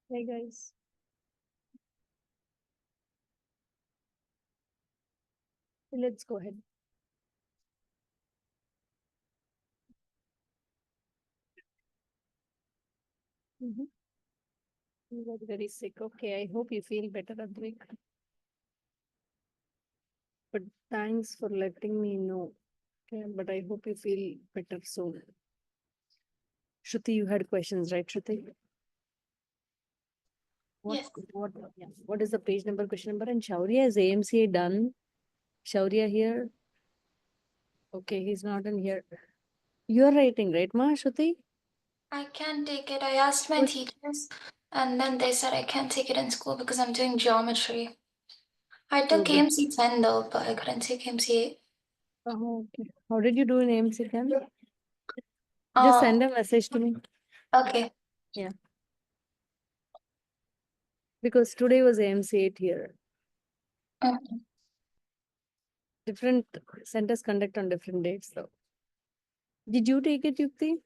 Hey guys. Let's go ahead. You got very sick. Okay, I hope you feel better, Advik. But thanks for letting me know. Okay, but I hope you feel better soon. Shruti, you had questions, right, Shruti? Yes. What is the page number, question number? And Shaurya, is AMCA done? Shaurya here? Okay, he's not in here. You're writing, right, Ma, Shruti? I can't take it. I asked my teachers, and then they said I can't take it in school because I'm doing geometry. I took Oh, AMC 10 though, but I couldn't take AMC 8. oh, okay. How did you do in AMC then? Just send a message to me. Okay. Yeah. Because today was AMC 8 here. Mhm. Different centers conduct on different dates, though. Did you take it, Yukti?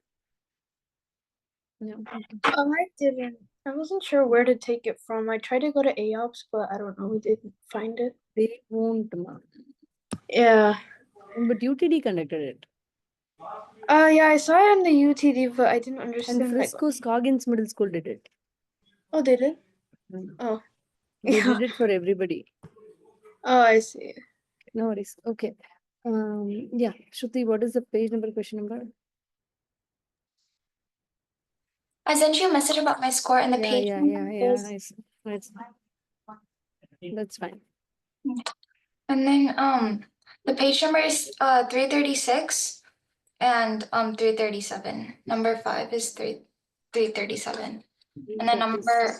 No. Okay. I didn't. I wasn't sure where to take it from. I tried to go to AOPS, but I don't know. We didn't find it. They won't, ma. Yeah. But UTD conducted it. Yeah, I saw it in the UTD, but I didn't And understand. Frisco Scoggins Middle School did it. Oh, they did? Mm. Oh. They Yeah. did it for everybody. Oh, I see. No worries. Okay. Yeah. Shruti, what is the page number, question number? I sent you a message about my score and the page number is- Nice. That's fine. And then the page number is 336 and 337. Number 5 is 337. And then number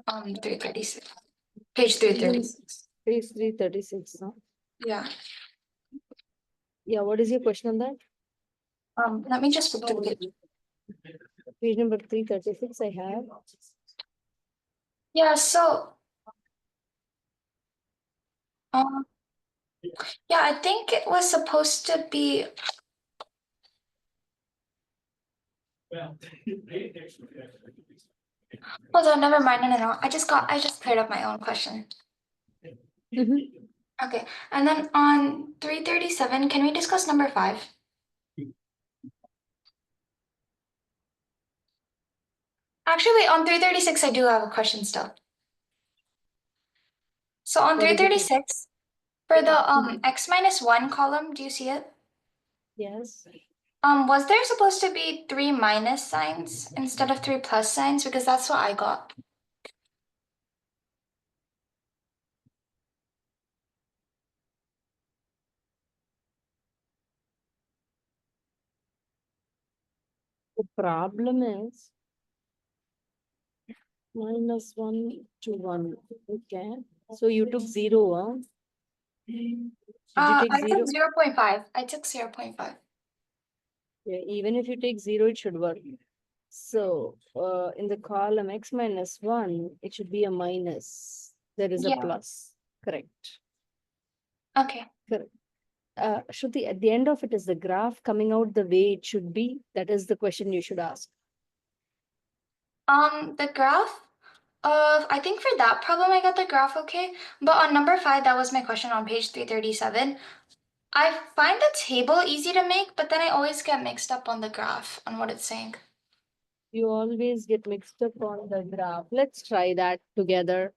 336. Page 336. Page 336. No? Yeah. Yeah. What is your question on that? Let me just flip to the page. Page number 336. I have. Yeah, so um yeah, I think it was supposed to be hold on, never mind. No. I just cleared up my own question. Okay, and then on 337, can we discuss number 5? Actually, wait, on 336, I do have a question still. So on What is it? 336, for the x minus 1 column, do you see it? Yes. Was there supposed to be 3 minus signs instead of 3 plus signs? Because that's what I got. The problem is -1 to 1. Okay. So you took 0, huh? Did you take I 0? took 0.5. I took 0.5. Yeah, even if you take 0, it should work. So in the column x minus 1, it should be a minus. There is a Yeah. plus. Correct. Okay. Correct. Shruti, at the end of it, is the graph coming out the way it should be? That is the question you should ask. The graph. I think for that problem I got the graph okay, but on number 5, that was my question on page 337. I find the table easy to make, but then I always get mixed up on the graph on what it's saying. You always get mixed up on the graph. Let's try that together.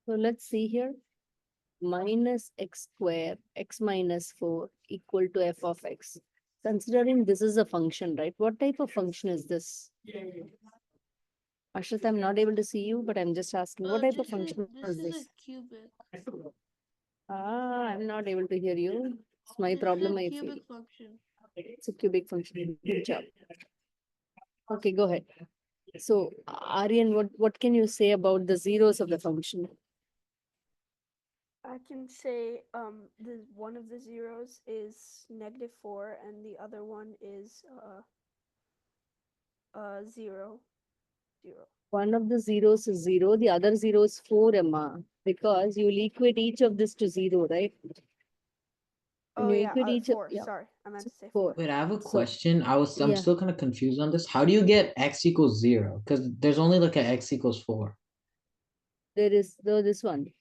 So let's see here. Minus x square, x minus 4 equal to f of x. Considering this is a function, right? What type of function is this? Ashrit, I'm not able to see you, but I'm just asking, what type of function This is is a this? cubic. I'm not able to hear you. It's my This problem, is a I feel. cubic function. It's a cubic function. Good job. Okay, go ahead. So, Aryan, what can you say about the zeros of the function? I can say the one of the zeros is -4 and the other one is 0. One of the zeros is 0, the other zero is 4, Emma, because you will equate each of this to 0, right? When Oh you yeah, equate each of, 4. yeah, Sorry, I meant so to say 4. 4. Wait, I have a So, question. I'm yeah. still kind of confused on this. How do you get x equals 0? Because there's only like an x equals 4. There is this one.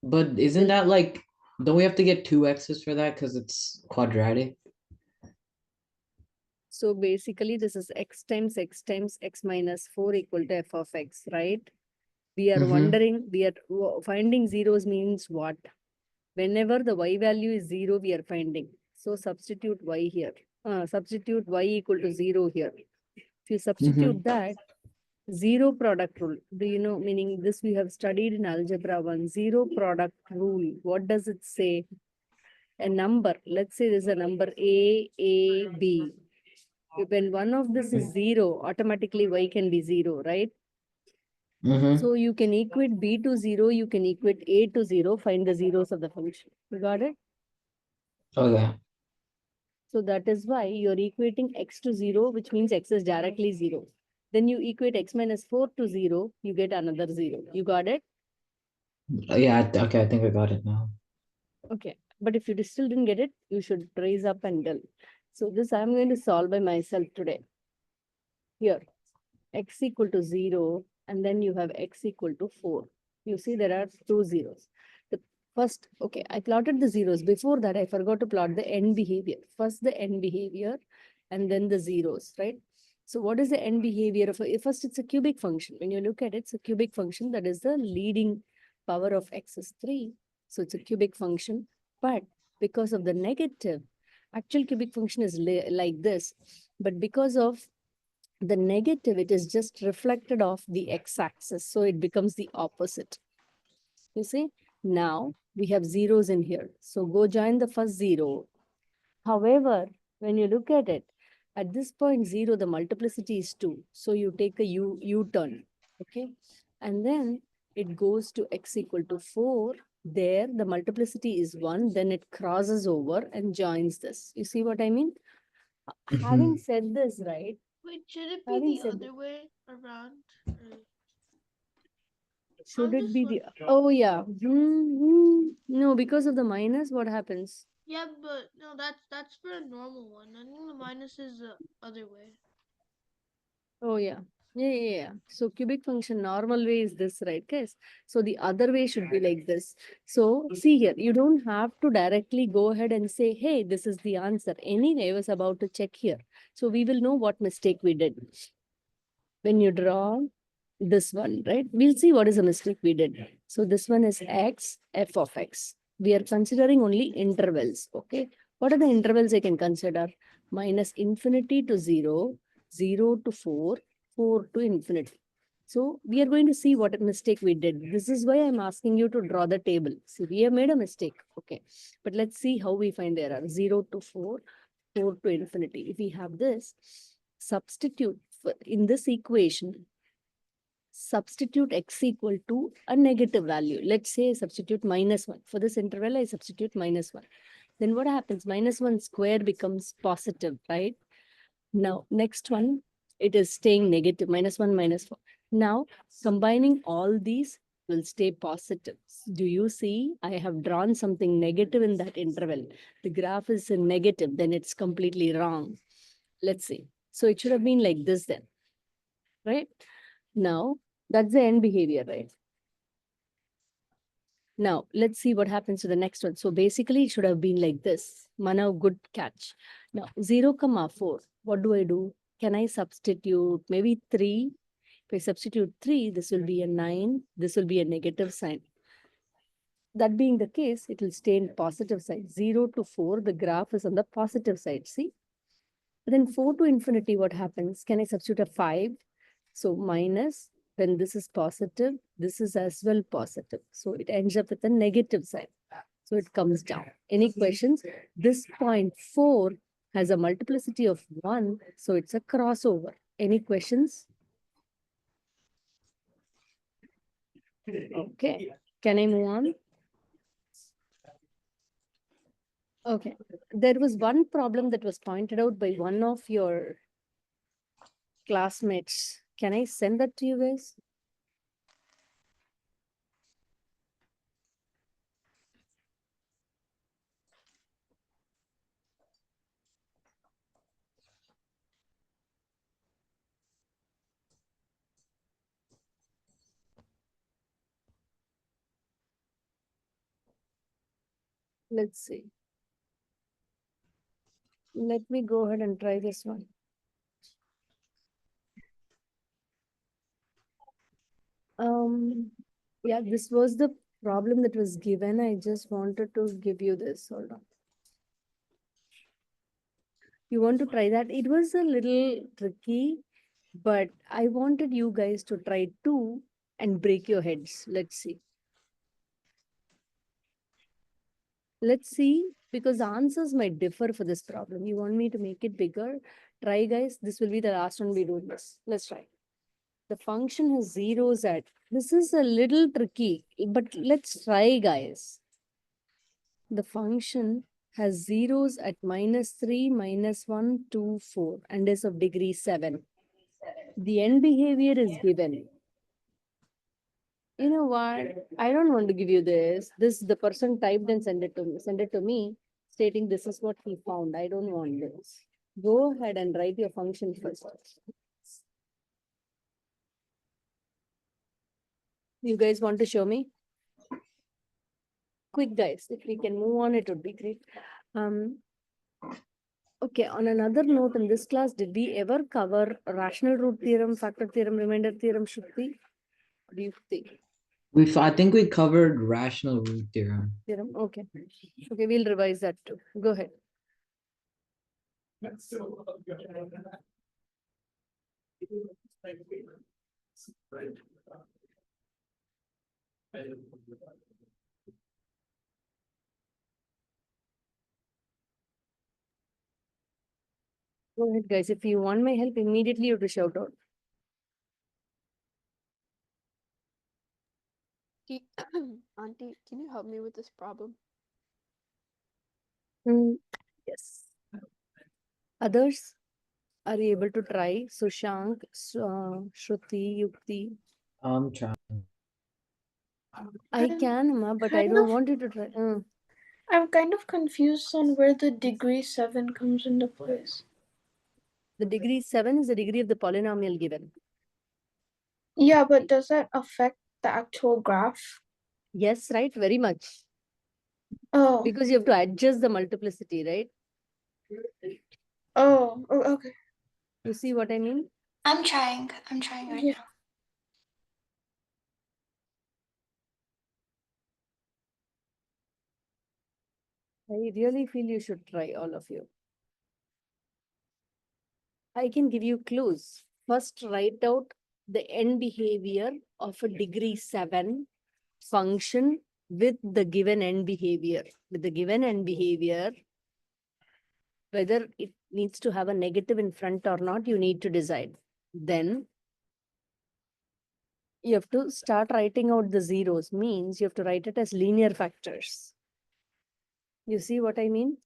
But isn't that like, don't we have to get 2 x's for that because it's quadratic? So basically, this is x times x minus 4 equal to f of x, right? We are wondering, we are finding zeros means what? Whenever the y value is 0, we are finding. So substitute y here. Substitute y equal to 0 here. If you substitute that, 0 product rule. Do you know, meaning this we have studied in algebra 1, 0 product rule. What does it say? A number, let's say there's a number A, B. When one of this is 0, automatically y can be 0, right? So you can equate B to 0, you can equate A to 0, find the zeros of the function. You got it? Okay. So that is why you're equating x to 0, which means x is directly 0. Then you equate x minus 4 to 0, you get another 0. You got it? Yeah, okay, I think I got it now. Okay. But if you still didn't get it, you should raise up and tell. So this I'm going to solve by myself today. Here, x equal to 0, and then you have x equal to 4. You see there are 2 zeros. The first, okay, I plotted the zeros. Before that, I forgot to plot the end behavior. First the end behavior, and then the zeros, right? So what is the end behavior of first it's a cubic function. When you look at it, it's a cubic function. That is the leading power of x is 3. So it's a cubic function. But because of the negative, actual cubic function is like this. But because of the negative, it is just reflected off the x-axis. So it becomes the opposite. You see, now we have zeros in here. So go join the first 0. However, when you look at it, at this point 0, the multiplicity is 2. So you take a U-turn, okay? And then it goes to x equal to 4. There, the multiplicity is 1. Then it crosses over and joins this. You see what I mean? Having said this, right? Wait, should it be Having the said other way around? Should I'm it just be the, oh yeah. No, because of the minus, what happens? Yeah, but no, that's for a normal one. I think the minus is the other way. Oh yeah. Yeah. So cubic function normal way is this, right, guys? So the other way should be like this. So see here, you don't have to directly go ahead and say, hey, this is the answer. Anyway, I was about to check here. So we will know what mistake we did. When you draw this one, right? We'll see what is the mistake we did. So this one is x, f of x. We are considering only intervals, okay? What are the intervals I can consider? Minus infinity to 0, 0 to 4, 4 to infinity. So we are going to see what mistake we did. This is why I'm asking you to draw the table. See, we have made a mistake, okay? But let's see how we find the error. 0 to 4, 4 to infinity. If we have this, substitute in this equation, substitute x equal to a negative value. Let's say I substitute -1. For this interval, I substitute -1. Then what happens? -1 square becomes positive, right? Now, next one, it is staying negative, -1, -4. Now, combining all these will stay positive. Do you see? I have drawn something negative in that interval. The graph is a negative, then it's completely wrong. Let's see. So it should have been like this then, right? Now, that's the end behavior, right? Now, let's see what happens to the next one. So basically, it should have been like this. Manav, good catch. Now, 0, 4. What do? Can I substitute maybe 3? If I substitute 3, this will be a 9. This will be a negative sign. That being the case, it will stay in positive side. 0 to 4, the graph is on the positive side. See? Then 4 to infinity, what happens? Can I substitute a 5? So minus, then this is positive. This is as well positive. So it ends up with a negative sign. So it comes down. Any questions? This point 4 has a multiplicity of 1. So it's a crossover. Any questions? Okay. Can I move on? Okay. There was one problem that was pointed out by one of your classmates. Can I send that to you guys? Let's see. Let me go ahead and try this one. Yeah, this was the problem that was given. I just wanted to give you this. Hold on. You want to try that? It was a little tricky, but I wanted you guys to try too and break your heads. Let's see. Let's see, because the answers might differ for this problem. You want me to make it bigger? Try, guys. This will be the last one we do this. Let's try. The function has zeros at. This is a little tricky, but let's try, guys. The function has zeros at -3, -1, 2, 4, and is of degree 7. The end behavior is given. You know what? I don't want to give you this. This the person typed and send it to me, stating this is what he found. I don't want this. Go ahead and write your function first. You guys want to show me? Quick, guys. If we can move on, it would be great. Okay, on another note, in this class, did we ever cover rational root theorem, factor theorem, remainder theorem, Shruti? What do you think? I think we covered rational root theorem. Theorem, okay. Okay, we'll revise that too. Go ahead. Go ahead, guys. If you want my help, immediately you have to shout out. Auntie, can you help me with this problem? Yes. Others, are you able to try? Sushank, Shruti, Yukti. Try. I can, Ma, but I kind don't of- want you to try. I'm kind of confused on where the degree 7 comes into place. The degree 7 is the degree of the polynomial given. Yeah, but does that affect the actual graph? Yes, right? Very much. Oh, Because you have to adjust the multiplicity, right? okay. You see what I mean? I'm trying right Yeah. now. I really feel you should try, all of you. I can give you clues. First, write out the end behavior of a degree 7 function with the given end behavior. With the given end behavior, whether it needs to have a negative in front or not, you need to decide. Then you have to start writing out the zeros, means you have to write it as linear factors. You see what I mean?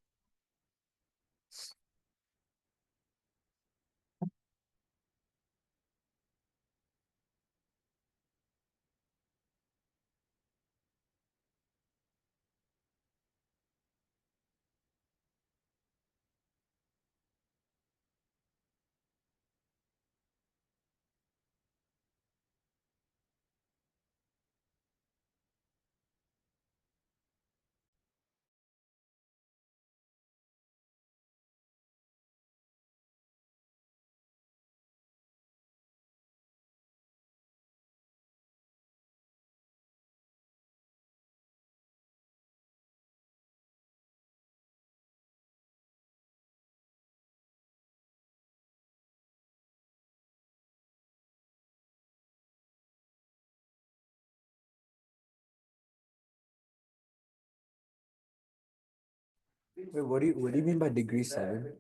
Wait, what do you mean by degree 7?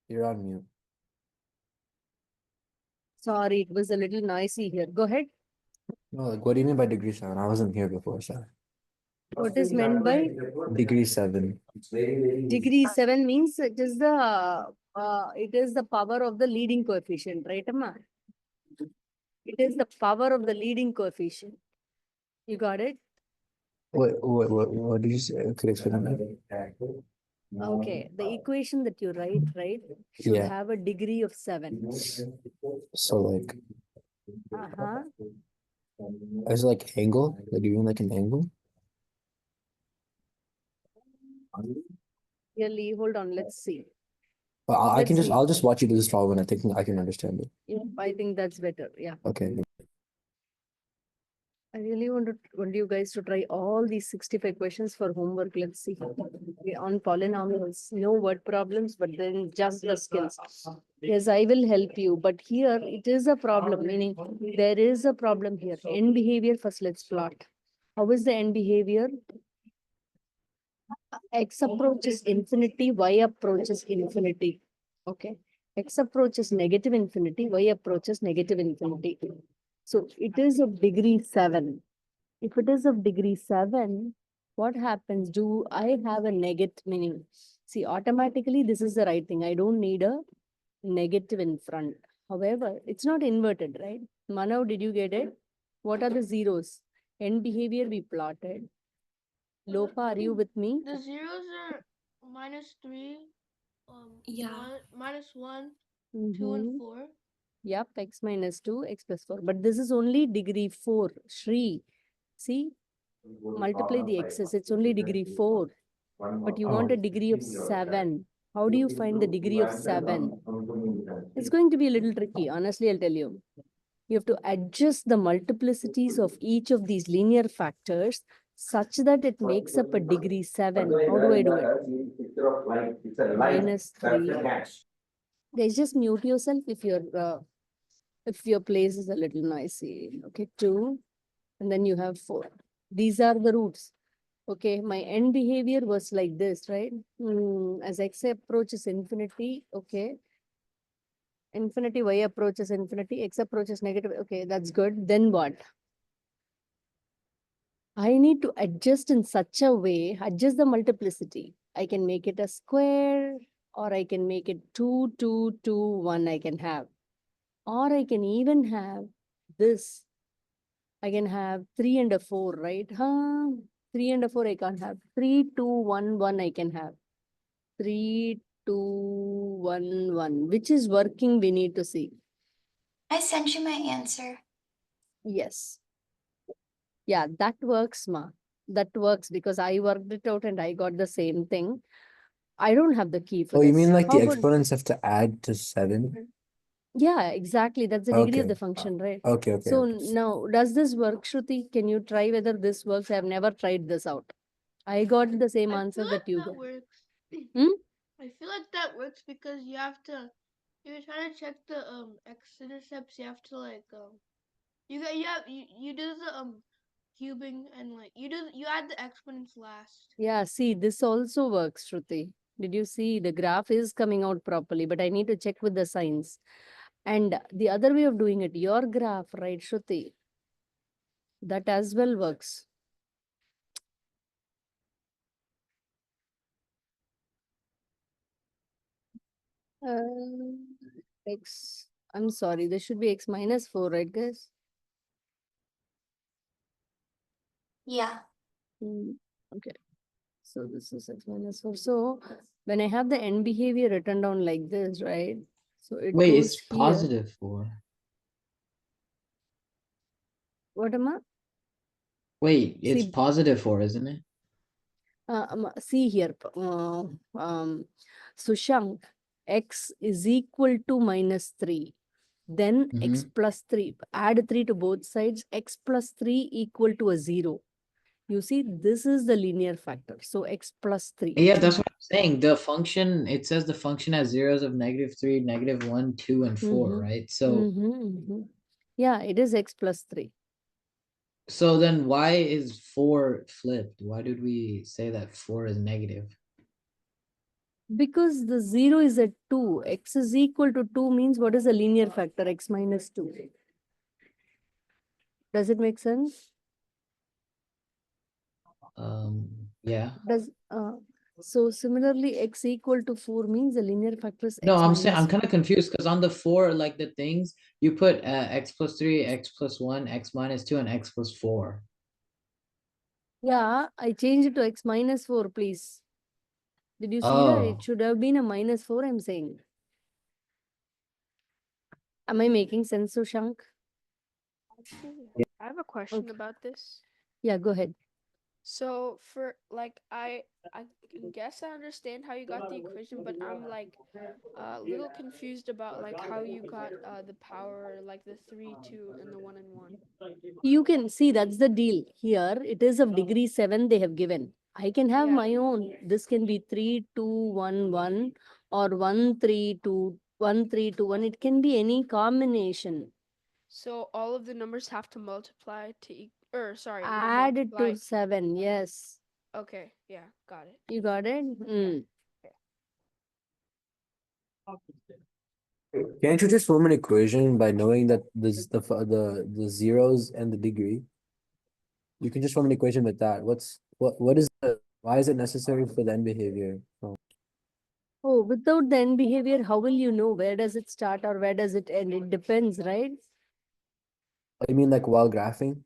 You're on mute. Sorry, it was a little noisy here. Go ahead. No, like what do you mean by degree 7? I wasn't here before, so. What is meant by Degree 7. degree 7 means it is the power of the leading coefficient, right, Amma? It is the power of the leading coefficient. You got it? What did you say? Could you explain that? Okay. The equation that you write, right, should Yeah. have a degree of 7. So like, Uh-huh. as like angle? Like you mean like an angle? Really, hold on, let's see. Well, Let's see. I'll just watch you do this problem and I think I can understand it. Yeah, I think that's better. Yeah. Okay. I really want you guys to try all these 65 questions for homework. Let's see. Okay, on polynomials, no word problems, but then just the skills. Yes, I will help you, but here it is a problem, meaning there is a problem here. End behavior, first let's plot. How is the end behavior? X approaches infinity, Y approaches infinity. Okay. X approaches negative infinity, Y approaches negative infinity. So it is of degree 7. If it is of degree 7, what happens? Do I have a negative meaning? See, automatically this is the right thing. I don't need a negative in front. However, it's not inverted, right? Manav, did you get it? What are the zeros? End behavior we plotted. Lopa, are you with me? The zeros are -3, Yeah. -1, 2, Mhm. and 4. Yep, x minus 2, x plus 4. But this is only degree 4. Shri, see, multiply the x's. It's only degree 4. But you want a degree of 7. How do you find the degree of 7? It's going to be a little tricky. Honestly, I'll tell you. You have to adjust the multiplicities of each of these linear factors such that it makes up a degree 7. How do I do it? -3. Guys, just mute yourself if your place is a little noisy. Okay, 2, and then you have 4. These are the roots. Okay, my end behavior was like this, right? As x approaches infinity, okay. Infinity, y approaches infinity, x approaches negative. Okay, that's good. Then what? I need to adjust in such a way, adjust the multiplicity. I can make it a square, or I can make it 2, 2, 2, 1 I can have. Or I can even have this. I can have 3 and a 4, right? 3 and a 4 I can't have. 3, 2, 1, 1 I can have. 3, 2, 1, 1. Which is working, we need to see. I sent you my answer. Yes. Yeah, that works, Ma. That works because I worked it out and I got the same thing. I don't have the key for Oh, this. you mean like How the about- exponents have to add to 7? Yeah, exactly. That's the degree of the Okay. function, right? Okay, okay. So now, does this work, Shruti? Can you try whether this works? I've never tried this out. I got the same I answer feel that like you that got. works. Hmm? I feel like that works because you have to. If you're trying to check the x-intercepts, you have to like you do the cubing and like you add the exponents last. Yeah, see, this also works, Shruti. Did you see the graph is coming out properly, but I need to check with the signs. And the other way of doing it, your graph, right, Shruti? That as well works. X, I'm sorry, there should be x minus 4, right, guys? Yeah. Okay. So this is x minus 4. So when I have the end behavior written down like this, right? So it Wait, goes it's here. +4. What am I? Wait, it's See, +4, isn't it? see here, Sushank, x is equal to -3. Then x plus 3. Add 3 to both sides. X plus 3 equal to a 0. You see, this is the linear factor. So x plus 3. Yeah, that's what I'm saying. The function, it says the function has zeros of -3, -1, 2, and 4, right? So Yeah, it is x plus 3. so then why is 4 flipped? Why did we say that 4 is negative? Because the 0 is at 2. X is equal to 2 means what is the linear factor? X minus 2. Does it make sense? Yeah. So similarly, x equal to 4 means the linear factor is No, x I'm saying I'm minus kind of confused because on the 4, like the things, you put x plus 3, x plus 1, x minus 2, and x plus 4. Yeah, I changed it to x minus 4, please. Did you see that? Oh, It should have been a minus 4, I'm saying. Am I making sense, Sushank? Actually, I have a question Okay. about this. Yeah, go ahead. So for like I guess I understand how you got the equation, but I'm like a little confused about like how you got the power, like the 3, 2, and the 1 and 1. You can see that's the deal. Here, it is of degree 7 they have given. I can have Yeah. my own. This can be 3, 2, 1, 1 or 1, 3, 2, 1, 3, 2, 1. It can be any combination. So all of the numbers have to multiply to or sorry, not Add it multiply. to 7. Yes. Okay, yeah, got it. You got it? Can't you just form an equation by knowing that the zeros and the degree? You can just form an equation with that. What is why is it necessary for the end behavior? Oh, without the end behavior, how will you know where does it start or where does it end? It depends, right? I mean, like while graphing?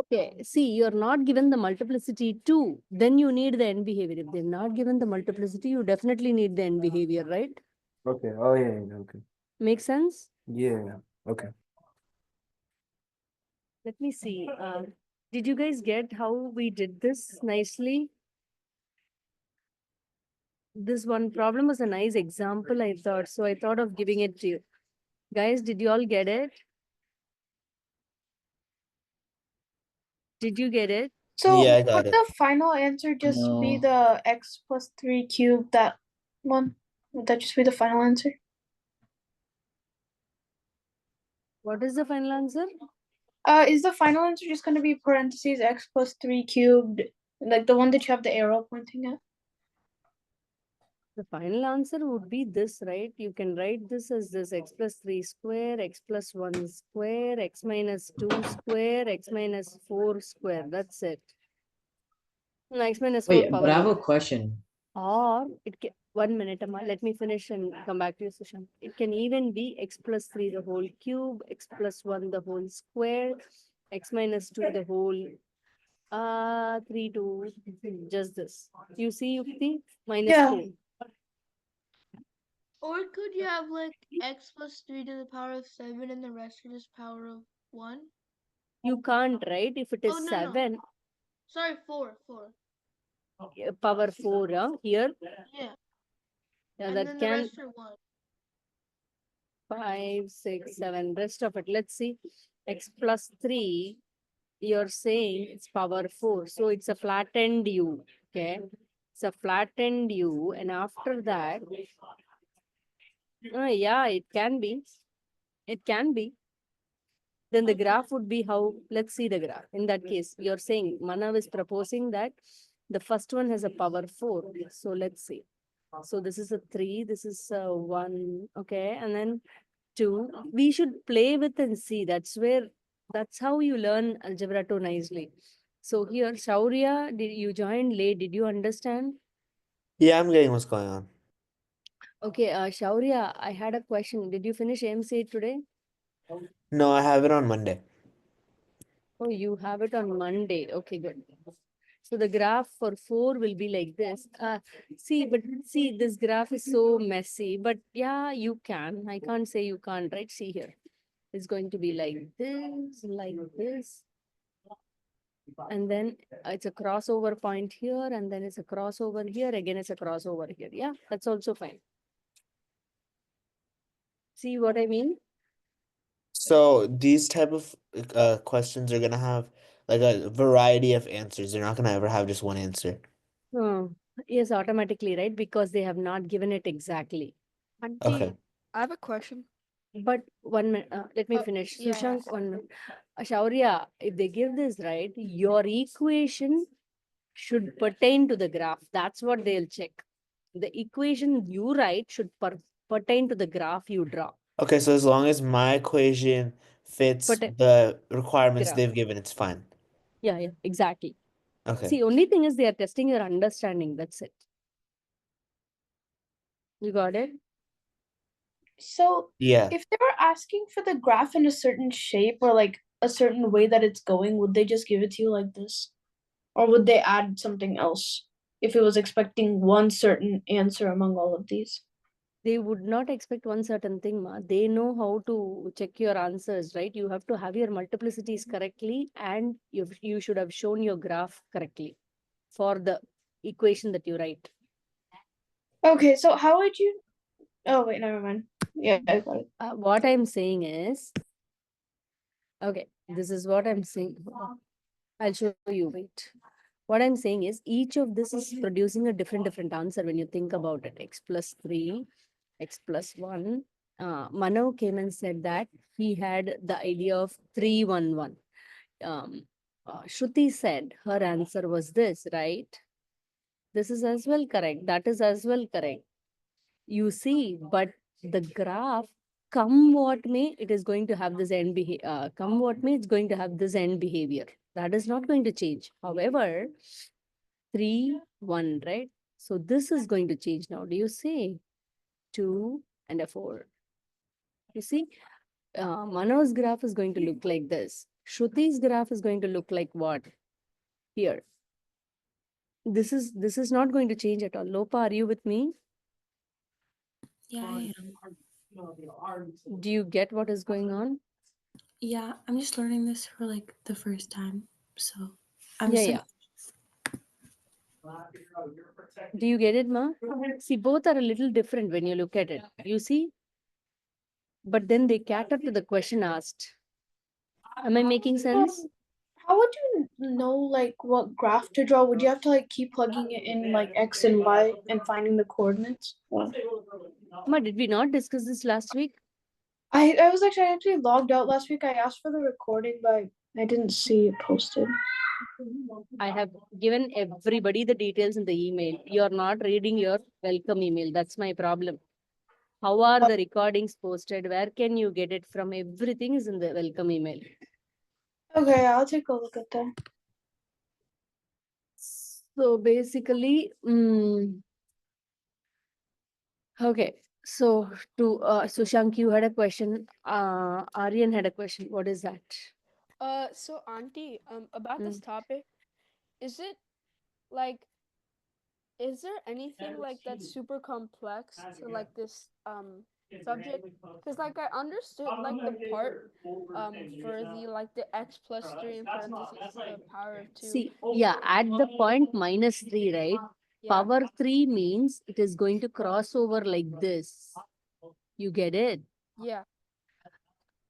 Okay, see, you're not given the multiplicity 2, then you need the end behavior. If they're not given the multiplicity, you definitely need the end behavior, right? Okay. Oh yeah, okay. Make sense? Yeah. Okay. Let me see. Did you guys get how we did this nicely? This one problem was a nice example, I thought. So I thought of giving it to you. Guys, did you all get it? Did you get it? So Yeah, I got would it. the final answer just be no. the x plus 3 cubed, that one? Would that just be the final answer? What is the final answer? Is the final answer just going to be parentheses x plus 3 cubed, like the one that you have the arrow pointing at? The final answer would be this, right? You can write this as this x plus 3 square, x plus 1 square, x minus 2 square, x minus 4 square. That's it. No, x minus 4 Wait, but power I have a 1. question. Or it can, 1 minute, Amma. Let me finish and come back to you, Sushant. It can even be x plus 3 the whole cube, x plus 1 the whole square, x minus 2 the whole 3 2, just this. You see, Yukti? Minus Yeah. 4. Or could you have like x plus 3 to the power of 7 and the rest are just power of 1? You can't, right? If it is Oh, no. 7, Sorry, 4. power 4, here. Yeah. Yeah, And that then the can rest are 1. 5, 6, 7, rest of it. Let's see. X plus 3, you're saying it's power 4. So it's a flattened U. Okay. It's a flattened U. And after that, yeah, it can be. It can be. then the graph would be how, let's see the graph. In that case, you're saying Manav is proposing that the first one has a power 4. So let's see. So this is a 3, this is a 1, okay, and then 2. We should play with and see. That's how you learn algebra too nicely. So here, Shaurya, did you join late? Did you understand? Yeah, I'm getting what's going on. Okay, Shaurya, I had a question. Did you finish AMC today? No, I have it on Monday. Oh, you have it on Monday. Okay, good. So the graph for 4 will be like this. See, this graph is so messy, but yeah, you can. I can't say you can't, right? See here. It's going to be like this. And then it's a crossover point here, and then it's a crossover here. Again, it's a crossover here. Yeah, that's also fine. See what I mean? So these type of questions are gonna have like a variety of answers. They're not gonna ever have just one answer. Oh, yes, automatically, right? Because they have not given it exactly. Auntie, Okay. I have a question. But 1 minute, let me Oh, finish. yeah. Sushank, 1 minute. Shaurya, if they give this right, your equation should pertain to the graph. That's what they'll check. The equation you write should pertain to the graph you draw. Okay, so as long as my equation fits But the requirements graph. they've given, it's fine. Yeah, exactly. Okay. See, only thing is they are testing your understanding. That's it. You got it? So Yeah. if they were asking for the graph in a certain shape or like a certain way that it's going, would they just give it to you like this? Or would they add something else if it was expecting one certain answer among all of these? They would not expect one certain thing, ma. They know how to check your answers, right? You have to have your multiplicities correctly, and you should have shown your graph correctly for the equation that you write. Okay, so how would you? Oh wait, never mind. Yeah, I got it. What I'm saying is, okay, this is what I'm saying. I'll show you. Wait. What I'm saying is, each of this is producing a different answer when you think about it. X plus 3, X plus 1. Mano came and said that he had the idea of 3, 1, 1. Shruti said her answer was this, right? This is as well correct. That is as well correct. You see, but the graph, come what may, it is going to have this end behavior. Come what may, it's going to have this end behavior. That is not going to change. However, 3, 1, right? So this is going to change now. Do you see? 2 and a 4. You see, Mano's graph is going to look like this. Shruti's graph is going to look like what? Here. This is not going to change at all. Lopa, are you with me? Yeah, I am. Do you get what is going on? Yeah, I'm just learning this for like the first time. So I'm Yeah, still yeah. Do you get it, ma? See, both are a little different when you look at it. You see? But then they cater to the question asked. Am I making sense? How would you know like what graph to draw? Would you have to like keep plugging it in like X and Y and finding the coordinates? Ma, did we not discuss this last week? I was actually logged out last week. I asked for the recording, but I didn't see it posted. I have given everybody the details in the email. You're not reading your welcome email. That's my problem. How are the recordings posted? Where can you get it from? Everything is in the welcome email. Okay, I'll take a look at that. So basically, okay. So Sushank, you had a question. Aryan had a question. What is that? So Auntie, about this Mm. topic, is it like, is there anything like that's super complex to like this subject? Because like I understood like the part for the like the x plus 3 in parentheses to the power of 2. See, yeah, at the point -3, right? Yeah. Power 3 means it is going to cross over like this. You get it? Yeah.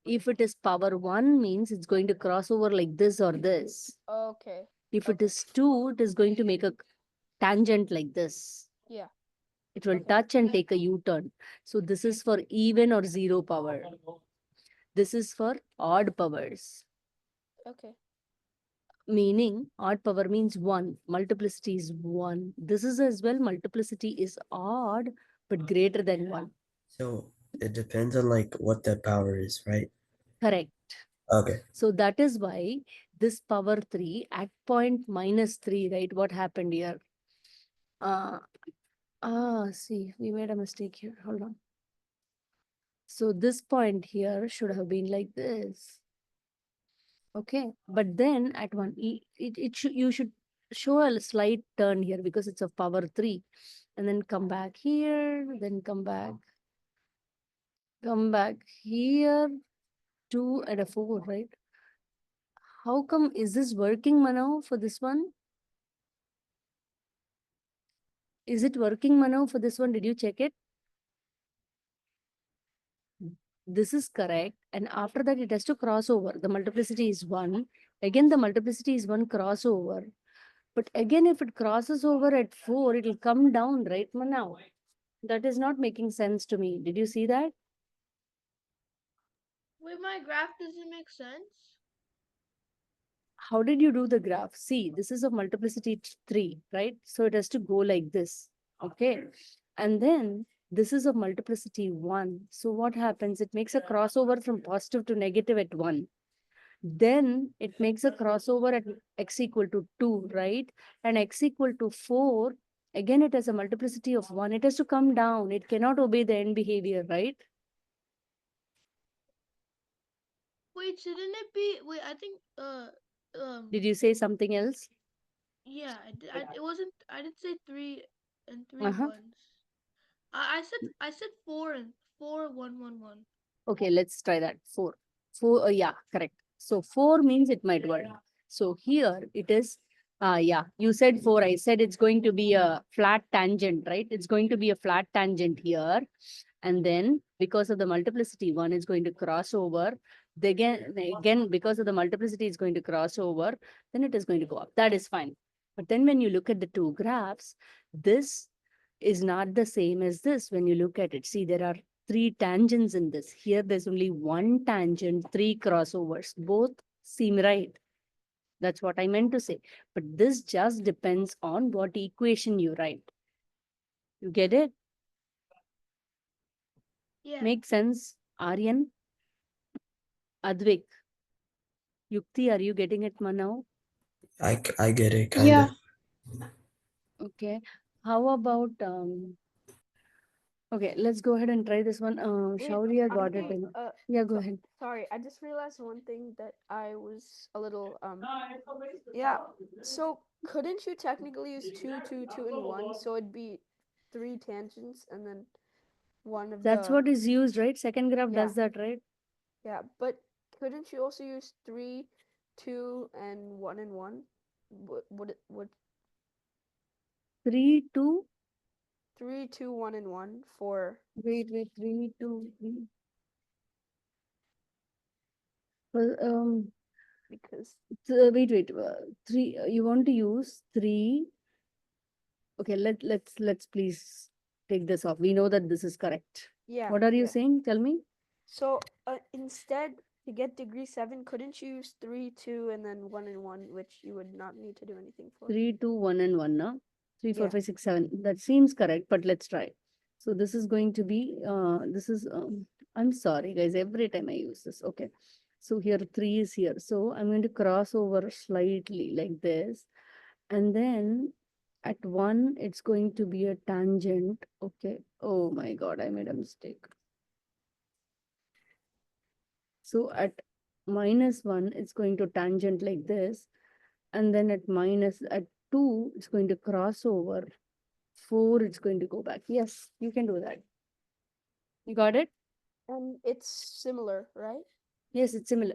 If it is power 1 means it's going to cross over like this or this. Okay. If it is 2, it is going to make a tangent like this. Yeah. It will touch and take a U-turn. So this is for even or zero power. This is for odd powers. Okay. Meaning odd power means 1. Multiplicity is 1. This is as well, multiplicity is odd, but greater than 1. So it depends on like what the power is, right? Correct. Okay. So that is why this power 3 at point minus 3, right? What happened here? See, we made a mistake here. Hold on. So this point here should have been like this. Okay, but then at one, you should show a slight turn here because it's of power 3, and then come back here, then come back here, 2 and a 4, right? How come is this working, Mano, for this one? Is it working, Mano, for this one? Did you check it? This is correct. And after that, it has to cross over. The multiplicity is 1. Again, the multiplicity is 1 crossover. But again, if it crosses over at 4, it will come down, right, Mano? That is not making sense to me. Did you see that? Wait, my graph doesn't make sense. How did you do the graph? See, this is of multiplicity 3, right? So it has to go like this. Okay. And then this is of multiplicity 1. So what happens? It makes a crossover from positive to negative at 1. Then it makes a crossover at x equal to 2, right? And x equal to 4. Again, it has a multiplicity of 1. It has to come down. It cannot obey the end behavior, right? Wait, shouldn't it be? Wait, I think Did you say something else? yeah, it wasn't. I did say 3 and 3 Uh-huh. ones. I said 4 and 4 1 1 1. Okay, let's try that. 4. 4, yeah, correct. So 4 means it might work. So here it is, yeah, you said 4. I said it's going to be a flat tangent, right? It's going to be a flat tangent here. And then because of the multiplicity, 1 is going to cross over. Again, because of the multiplicity is going to cross over, then it is going to go up. That is fine. But then when you look at the two graphs, this is not the same as this when you look at it. See, there are 3 tangents in this. Here, there's only 1 tangent, 3 crossovers. Both seem right. That's what I meant to say. But this just depends on what equation you write. You get it? Yeah. Makes sense, Aryan? Advik? Yukti, are you getting it, Manav? I get it, kind Yeah. of. Okay. How about, okay, let's go ahead and try this one. Wait, Shaurya got it. Auntie, Yeah, go ahead. sorry, I just realized one thing that I was a little yeah. So couldn't you technically use 2, 2, 2, and 1? So it'd be 3 tangents and then one of That's the what is used, right? Second graph Yeah. does that, right? yeah. But couldn't you also use 3, 2, and 1 and 1? Would 3, 2. 3, 2, 1 and 1 for Wait, 3, 2, 3. because Wait. 3. You want to use 3. Okay, let's please take this off. We know that this is correct. yeah. What are you yeah. saying? Tell me. So instead to get degree 7, couldn't you use 3, 2, and then 1 and 1, which you would not need to do anything for? 3, 2, 1 and 1, no? 3, 4, Yeah. 5, 6, 7. That seems correct, but let's try. So this is going to be, I'm sorry guys, every time I use this. Okay. So here 3 is here. So I'm going to cross over slightly like this. And then at 1, it's going to be a tangent. Okay. Oh my God, I made a mistake. So at -1, it's going to tangent like this. And then at 2, it's going to cross over. 4, it's going to go back. Yes, you can do that. You got it? And it's similar, right? Yes, it's similar.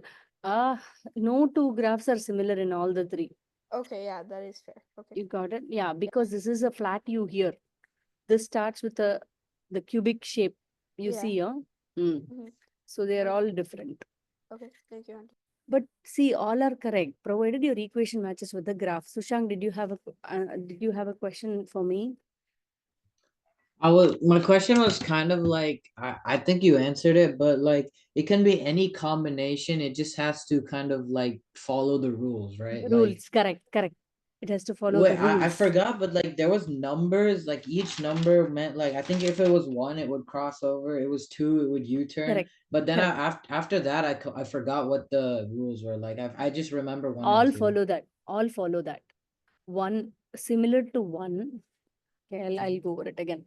No 2 graphs are similar in all the 3. Okay, yeah, that is fair. Okay. You got it? Yeah, because this is a flat U here. This starts with the cubic shape. You Yeah. see, huh? So they are all different. Okay, thank you, Auntie. But see, all are correct, provided your equation matches with the graph. Sushant, did you have a question for me? My question was kind of like, I think you answered it, but like it can be any combination. It just has to kind of like follow the rules, right? Like, Rules, correct, correct. It has to follow wait, the I rules. forgot, but like there was numbers, like each number meant like, I think if it was 1, it would cross over. It was 2, it would U-turn. Correct. But then Correct. after that, I forgot what the rules were. Like I just remember 1 and All 2. follow that. All follow that. One similar to one. Okay, I'll go over it again.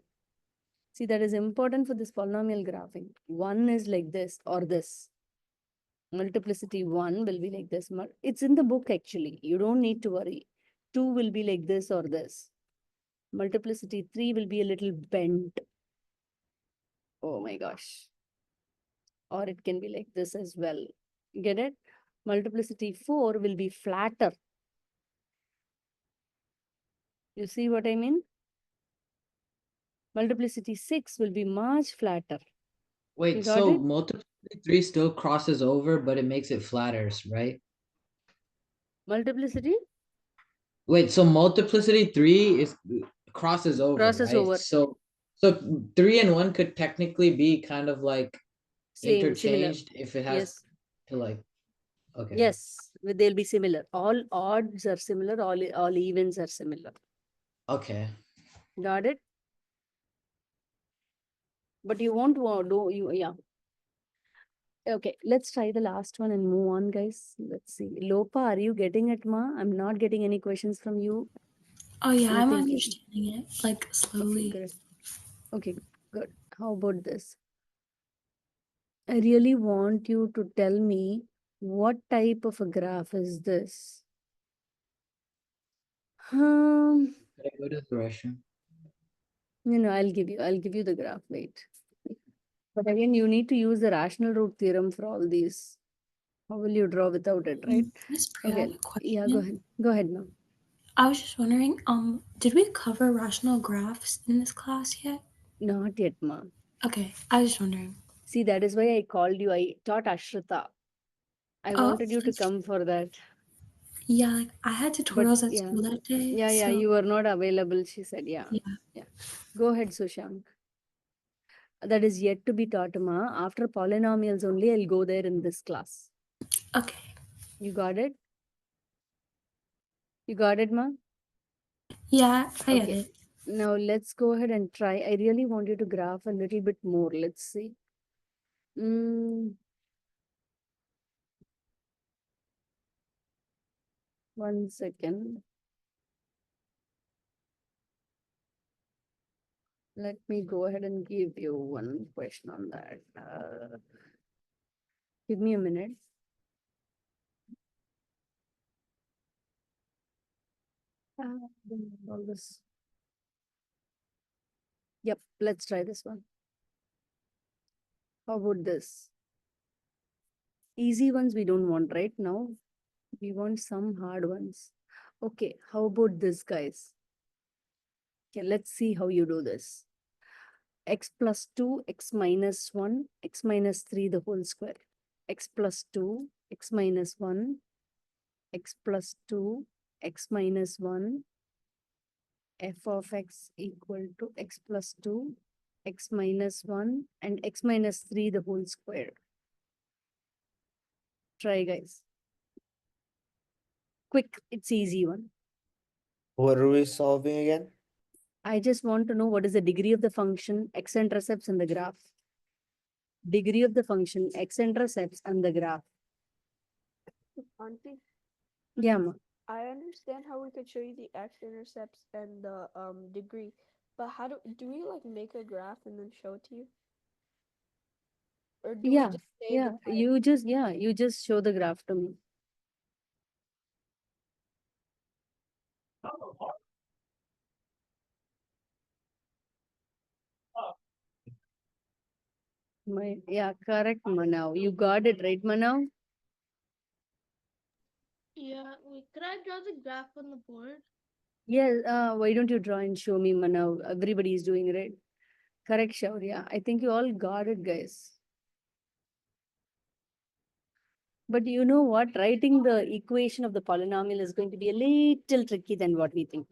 See, that is important for this polynomial graphing. One is like this or this. Multiplicity 1 will be like this. It's in the book actually. You don't need to worry. 2 will be like this or this. Multiplicity 3 will be a little bent. Oh my gosh. Or it can be like this as well. Get it? Multiplicity 4 will be flatter. You see what I mean? Multiplicity 6 will be much flatter. You Wait, got so it? multiplicity 3 still crosses over, but it makes it flatter, right? Multiplicity Wait, so multiplicity 3 is crosses over, crosses right? over. So 3 and 1 could technically be kind of like Same, similar. interchanged if it has Yes. to like, okay. Yes, they'll be similar. All odds are similar. All evens are similar. Okay. Got it? But you won't want do you yeah. Okay, let's try the last one and move on, guys. Let's see. Lopa, are you getting it, ma? I'm not getting any questions from you. Oh yeah, I'm Nothing. understanding it like Okay, slowly. good. Okay, good. How about this? I really want you to tell me what type of a graph is this? Can I go to the restroom? I'll give you the graph. Wait. But again, you need to use the rational root theorem for all these. How will you draw without it, right? Miss Priya, I have Okay. a question. Yeah, go ahead. Go ahead now. I was just wondering, did we cover rational graphs in this class yet? Not yet, ma. Okay, I was just wondering. See, that is why I called you. I taught Ashrita. I wanted you to come for that. Yeah, like I had But tutorials at yeah. school that day. Yeah, so you were not available, she said. Yeah. yeah. Go ahead, Sushank. That is yet to be taught, ma. After polynomials only, I'll go there in this class. Okay. You got it? You got it, ma? Yeah, I get Okay. it. Now let's go ahead and try. I really want you to graph a little bit more. Let's see. One second. Let me go ahead and give you one question on that. Give me a minute. All this. Yep, let's try this one. How about this? Easy ones we don't want right now. We want some hard ones. Okay, how about this, guys? Okay, let's see how you do this. X plus 2, x minus 1, x minus 3 the whole square. X plus 2, x minus 1, x plus 2, x minus 1, f of x equal to x plus 2, x minus 1, and x minus 3 the whole square. Try, guys. Quick, it's easy one. What are we solving again? I just want to know what is the degree of the function, x-intercepts in the graph. Degree of the function, x-intercepts and the graph. Auntie, Yeah, ma. I understand how we could show you the x-intercepts and the degree, but how do we like make a graph and then show it to you? Or do we Yeah, just say yeah. the type? You just show the graph to me. Yeah, correct, Manav. You got it right, Manav? Yeah, wait, could I draw the graph on the board? Yeah, why don't you draw and show me, Manav? Everybody is doing it. Correct, Shaurya. I think you all got it, guys. But you know what? Writing the equation of the polynomial is going to be a little tricky than what we think.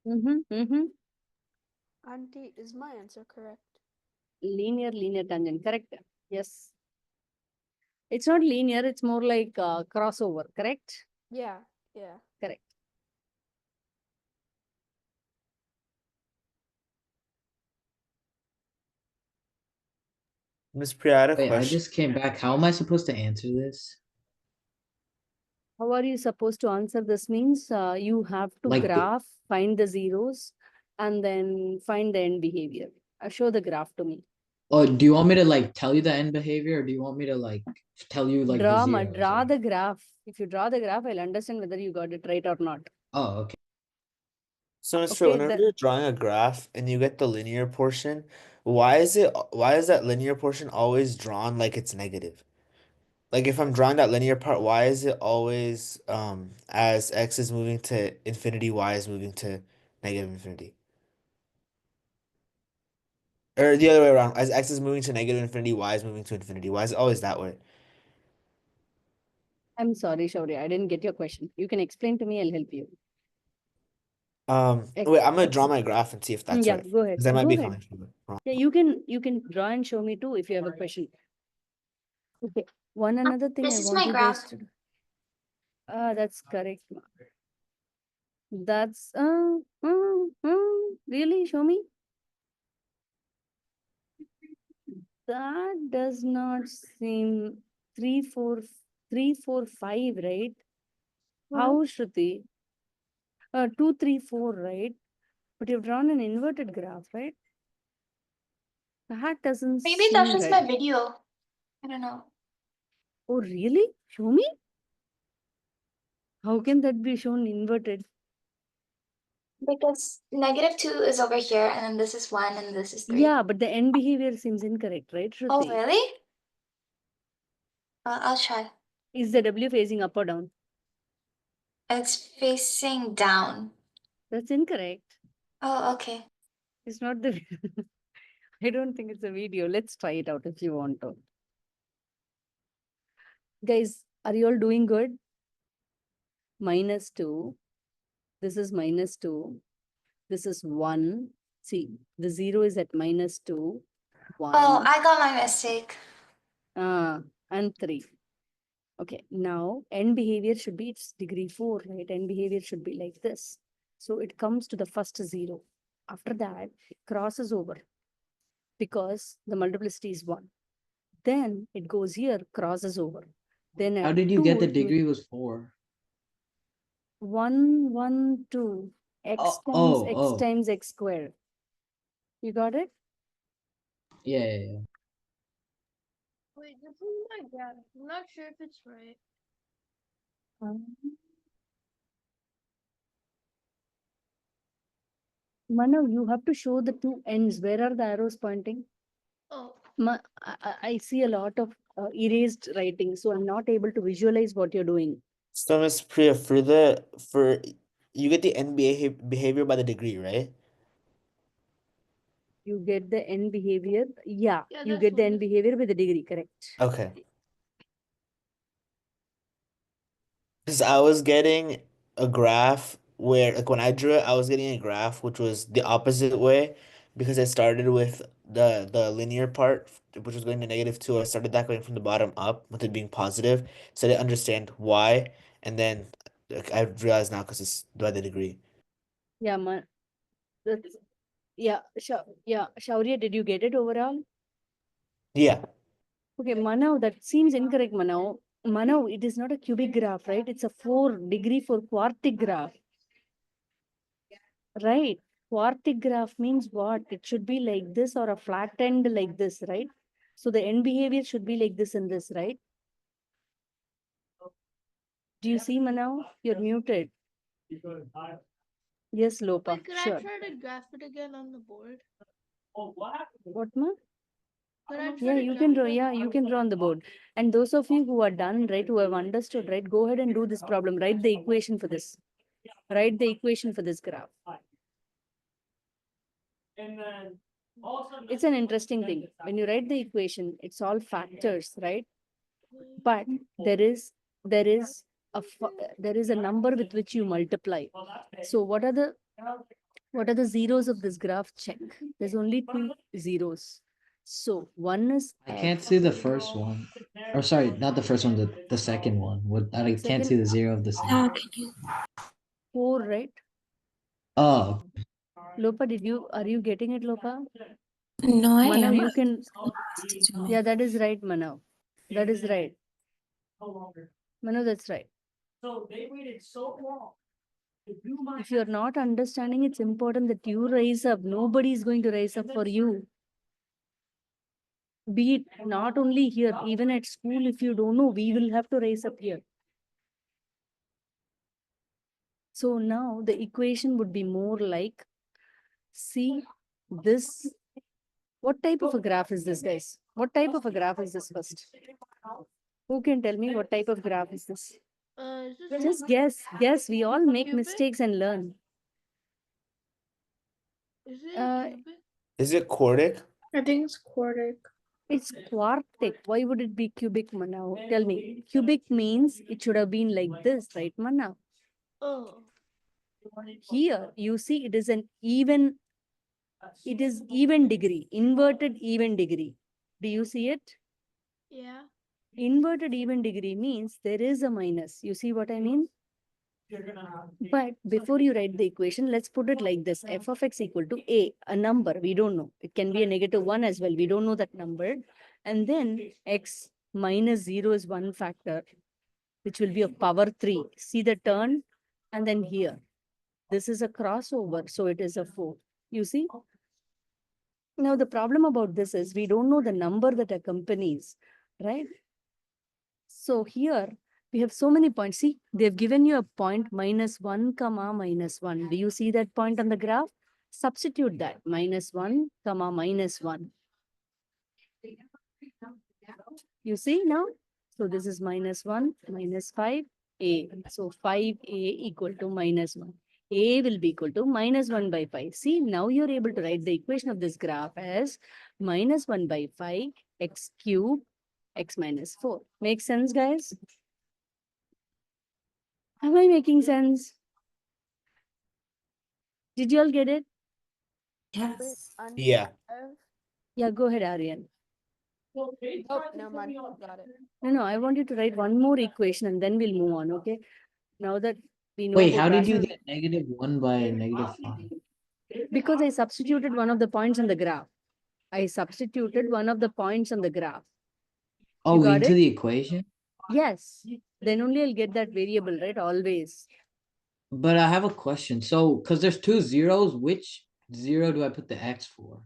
Auntie, is my answer correct? Linear tangent, correct? Yes. It's not linear, it's more like crossover, correct? Yeah, yeah. Correct. Miss Priya, I had a Wait, I question. just came back. How am I supposed to answer this? How are you supposed to answer this? Means you have to Like the- graph, find the zeros, and then find the end behavior. Show the graph to me. Oh, do you want me to like tell you the end behavior, or do you want me to like tell you like the zeros? Draw or- the graph. If you draw the graph, I'll understand whether you got it right or not. Oh, okay. So, Miss Priya, Okay, whenever you're drawing a graph and you get the linear portion, why is that linear portion always drawn like it's negative? Like if I'm drawing that linear part, why is it always as x is moving to infinity, y is moving to negative infinity? Or the other way around, as x is moving to negative infinity, y is moving to infinity. Why is it always that way? I'm sorry, Shaurya, I didn't get your question. You can explain to me, I'll help you. Wait, I'm gonna draw X. my graph and see if that's Yeah, right. go ahead. Because I might Go be ahead. coming from it wrong. Yeah, you can draw and show me too if you have a question. Okay. One another thing This I is want my you graph. guys to do. That's correct. That's really show me. That does not seem 3, 4, 3, 4, 5, right? How, Shruti? 2, 3, 4, right? But you've drawn an inverted graph, right? That doesn't Maybe that's seem just right. my video. I don't know. Oh, really? Show me? How can that be shown inverted? Because -2 is over here, and then this is 1, and this is 3. Yeah, but the end behavior seems incorrect, right, Oh, Shruti? really? I'll try. Is the W facing up or down? It's facing down. That's incorrect. Oh, okay. It's not the. I don't think it's a video. Let's try it out if you want to. Guys, are you all doing good? -2. This is -2. This is 1. See, the 0 is at -2, 1. Oh, I got my mistake. And 3. Okay, now end behavior should be its degree 4, right? End behavior should be like this. So it comes to the first 0. After that, it crosses over because the multiplicity is 1. Then it goes here, crosses over. Then How at did you 2, get the it will- degree was 4? 1, 1, 2. X Oh. times x squared. You got it? Yeah. Wait, this is my graph. I'm not sure if it's right. Manav, you have to show the two ends. Where are the arrows pointing? Oh, I see a lot of erased writing, so I'm not able to visualize what you're doing. So, Miss Priya, for you get the NBA behavior by the degree, right? You get the end behavior. Yeah, Yeah, you that's get the what end it- behavior with the degree, correct? Okay. Because I was getting a graph where, like, when I drew it, I was getting a graph which was the opposite way because I started with the linear part, which was going to -2. I started that going from the bottom up with it being positive, so I didn't understand why, and then like, I realized now because it's by the degree. Yeah, that's Shaurya, did you get it overall? Yeah. Okay, Manav, that seems incorrect, Manav. Manav, it is not a cubic graph, right? It's a 4 degree for quartic graph. Right. Quartic graph means what? It should be like this or a flat end like this, right? So the end behavior should be like this and this, right? Do you see, Manav? You're muted. Yes, Lopa. Wait, could Sure. I try to graph it again on the board? What, ma? Could I try Yeah, to you graph can it draw. on the Yeah, you board? can draw on the board. And those of you who are done, right, who have understood, right, go ahead and do this problem. Write the equation for this. Write the equation for this graph. It's an interesting thing. When you write the equation, it's all factors, right? But there is there is a number with which you multiply. So what are the What are the zeros of this graph? Check. There's only two zeros. So one is I can't x. see the first one. Or sorry, not the first one, the second one. What I can't see Second, the zero of the second. How can you? 4, right? Oh, Lopa, are you getting it, Lopa? No, I Manav, am. you can, Zoom in. yeah, that is right, Manav. That is right. Manav, that's right. If you're not understanding, it's important that you raise up. Nobody is going to raise up for you. Be it not only here, even at school, if you don't know, we will have to raise up here. So now the equation would be more like, see this. What type of a graph is this, guys? What type of a graph is this first? Who can tell me what type of graph is this? Is this Just guess. Guess. We all make Cubic? mistakes and learn. is it Uh, cubic? Is it quartic? I think it's quartic. It's quartic. Why would it be cubic, Manav? Tell me. Cubic means it should have been like this, right, Manav? Oh, Here, you see, it is even degree, inverted even degree. Do you see it? yeah. Inverted even degree means there is a minus. You see what I mean? But before you write the equation, let's put it like this. F of x equal to a number. We don't know. It can be a -1 as well. We don't know that number. And then x minus 0 is one factor, which will be of power 3. See the turn? And then here. This is a crossover, so it is a 4. You see? Now, the problem about this is we don't know the number that accompanies, right? So here we have so many points. See, they've given you a point -1, -1. Do you see that point on the graph? Substitute that -1, -1. You see now? So this is -1, -5, a. So 5a equal to -1. A will be equal to -1 by 5. See, now you're able to write the equation of this graph as -1 by 5 x cube x minus 4. Make sense, guys? Am I making sense? Did you all get it? Wait, Yes. under Yeah. F. Yeah, go ahead, Aryan. Oh, never mind. Got it. No, I want you to write one more equation and then we'll move on, okay? Now that we know wait, about how did you rational, get -1 by -5? because I substituted one of the points on the graph. I substituted one of the points on the graph. Oh, got into it? the equation? Yes. Then only I'll get that variable, right? Always. But I have a question. So, because there's two zeros, which zero do I put the X for?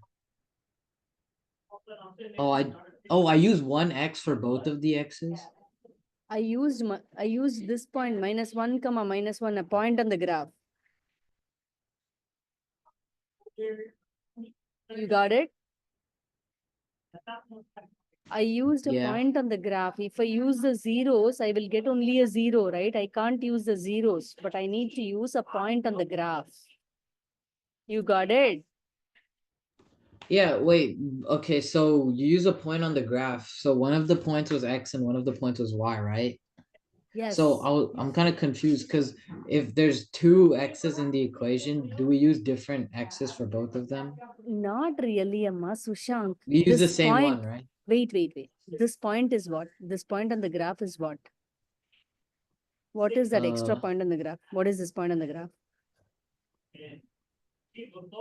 I use one X for both of the X's. I used this point -1, -1, a point on the graph. You got it? I used a Yeah. point on the graph. If I use the zeros, I will get only a 0, right? I can't use the zeros, but I need to use a point on the graph. You got it? Yeah, wait. Okay, so you use a point on the graph. So one of the points was X and one of the points was Y, right? Yes. So I'm kind of confused because if there's two X's in the equation, do we use different X's for both of them? Not really, Amma, Sushank. We use the This same point, one, right? wait. This point is what? This point on the graph is what? What is that extra Uh, point on the graph? What is this point on the graph?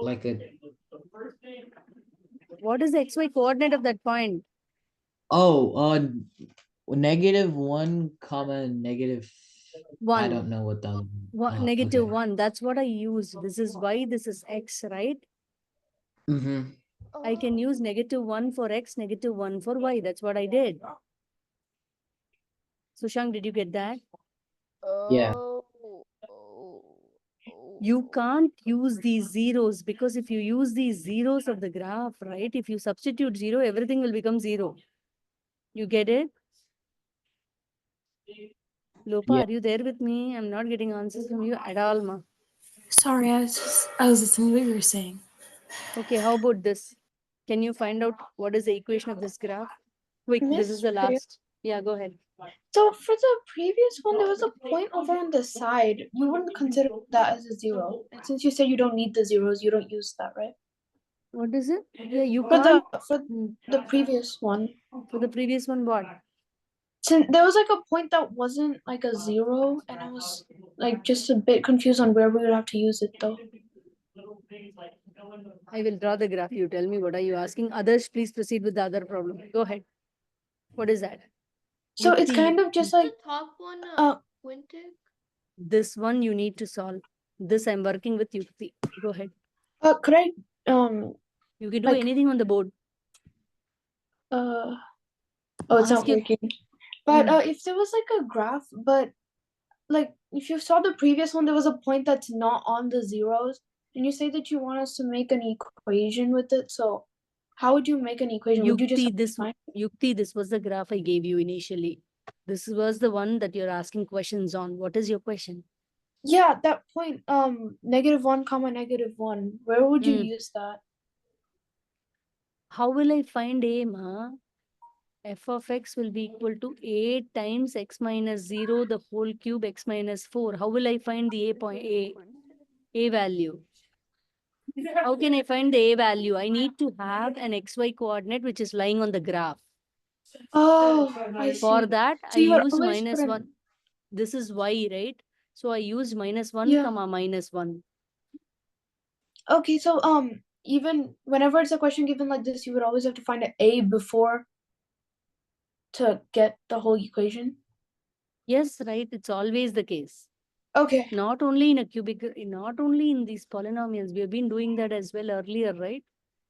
like a What is the XY coordinate of that point? -1, comma negative. I 1. don't know what the Negative okay. 1. That's what I used. This is Y, this is X, right? Mm-hmm. I can use -1 for X, -1 for Y. That's what I did. Sushank, did you get that? Yeah. Oh, oh, You can't use these zeros because if you use these zeros of the graph, right? If you substitute 0, everything will become 0. You get it? Lopa, Yeah. are you there with me? I'm not getting answers from you at all, ma. Sorry, I was listening to what you were saying. Okay, how about this? Can you find out what is the equation of this graph? Quick, this is Miss the Priya, last. Yeah, go ahead. So for the previous one, there was a point over on the side. You wouldn't consider that as a zero. And since you said you don't need the zeros, you don't use that, right? What is it? Yeah, you For can't. the previous one. For the previous one, what? Since there was like a point that wasn't like a zero, and I was like just a bit confused on where we would have to use it though. I will draw the graph. You tell me what are you asking. Others, please proceed with the other problem. Go ahead. What is that? So it's Yukti, kind of just like The top one, uh quintic. this one you need to solve. This I'm working with Yukti. Go ahead. could I You can do like anything on the board. oh, it's Ask not your working. But if there was like a graph, but like if you saw the previous one, there was a point that's not on the zeros, and you say that you want us to make an equation with it. So how would you make an equation? Would you just Yukti, this was the graph I gave you initially. This was the one that you're asking questions on. What is your question? yeah, that point, -1 comma -1. Where would you use that? How will I find A, ma? F of x will be equal to a times x minus 0 the whole cube x minus 4. How will I find the a value? How can I find the a value? I need to have an xy coordinate which is lying on the graph. Oh, I For see. that, So I you would use always minus put 1. This is y, right? So I used -1, Yeah. comma -1. Okay, so even whenever it's a question given like this, you would always have to find an a before to get the whole equation. Yes, right. It's always the case. Okay. Not only in a cubic, not only in these polynomials. We have been doing that as well earlier, right?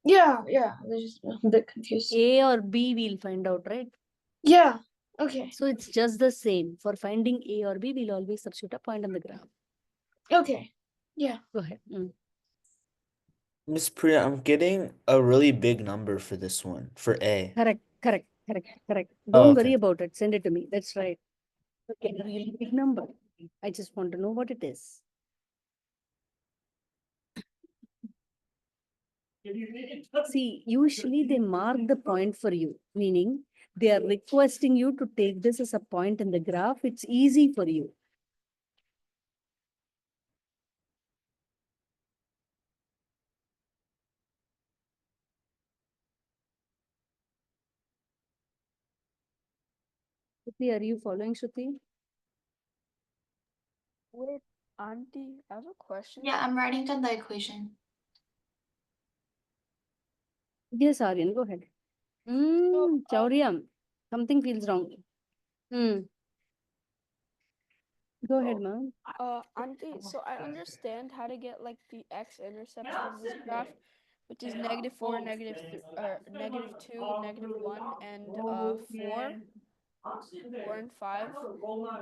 Yeah, I was just a bit confused. A or B, we'll find out, right? Yeah. Okay. So it's just the same. For finding A or B, we'll always substitute a point on the graph. Okay. Yeah. Go ahead. Miss Priya, I'm getting a really big number for this one, for A. Correct. Oh, Don't okay. worry about it. Send it to me. That's right. Okay, really big number. I just want to know what it is. See, usually they mark the point for you, meaning they are requesting you to take this as a point in the graph. It's easy for you. Shruti, are you following, Shruti? Wait, Auntie, I have a question. Yeah, I'm writing down the equation. Yes, Aryan, go ahead. Chauriyam, something feels wrong. Go ahead, ma'am. Auntie, so I understand how to get like the x-intercept from this graph, which is -4, -2, -1, and 4, 4 and 5.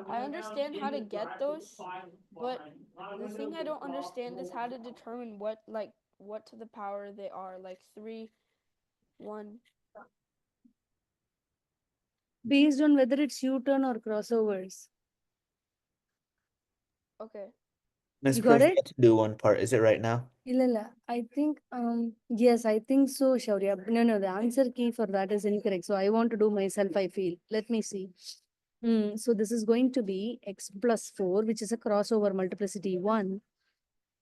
I understand how to get those, but the thing I don't understand is how to determine what to the power they are, like 3, 1. Based on whether it's U-turn or crossovers. Okay. Miss You Priya, got I it? forgot to do one part. Is it right now? Illala, I think, yes, I think so, Shaurya. No, the answer key for that is incorrect. So I want to do myself, I feel. Let me see. So this is going to be x plus 4, which is a crossover multiplicity 1.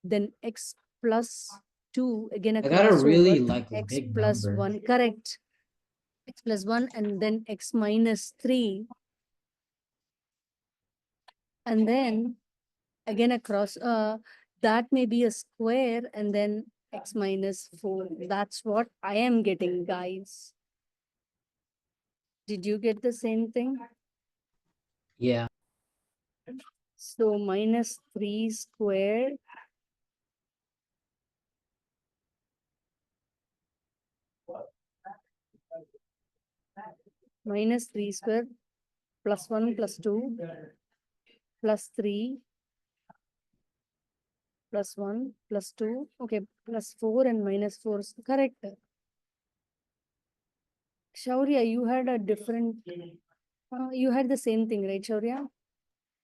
Then x plus 2, again a I got a really crossover. like a X big plus number. 1, correct. X plus 1 and then x minus 3. And then again across that may be a square and then x minus 4. That's what I am getting, guys. Did you get the same thing? Yeah. So -3 squared -3 squared plus 1 plus 2 plus 3 plus 1 plus 2, okay, plus 4 and -4, correct. Shaurya, you had a different, you had the same thing, right, Shaurya?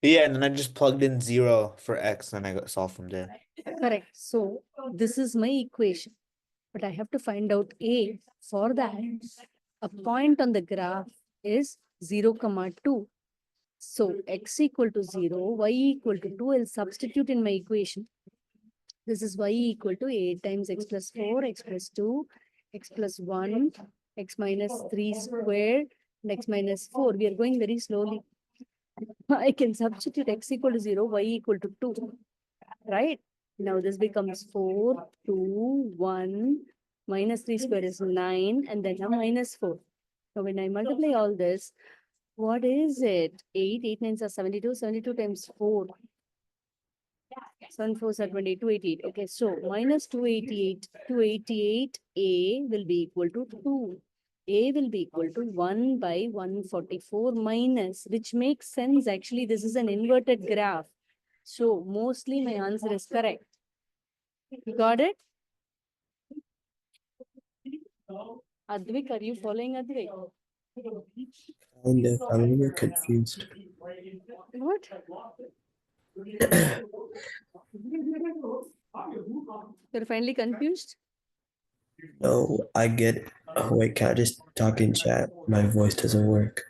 Yeah, and then I just plugged in 0 for x, and I got solved from there. Correct. So this is my equation, but I have to find out A. For that, a point on the graph is 0, comma 2. So x equal to 0, y equal to 2. I'll substitute in my equation. This is y equal to 8 times x plus 4, x plus 2, x plus 1, x minus 3 squared, and x minus 4. We are going very slowly. I can substitute x equal to 0, y equal to 2. Right? Now this becomes 4, 2, 1, minus 3 square is 9, and then a minus 4. Now when I multiply all this, what is it? 8, 8 nines are 72, 72 times 4. 7 4s are 20, 288. Okay, so minus 288, 288a will be equal to 2. A will be equal to 1 by 144 minus, which makes sense. Actually, this is an inverted graph. So mostly my answer is correct. You got it? Advik, are you following Advik? Kind of. I'm a little confused. What? You're finally confused? No, I get it. Oh wait, can I just talk in chat? My voice doesn't work.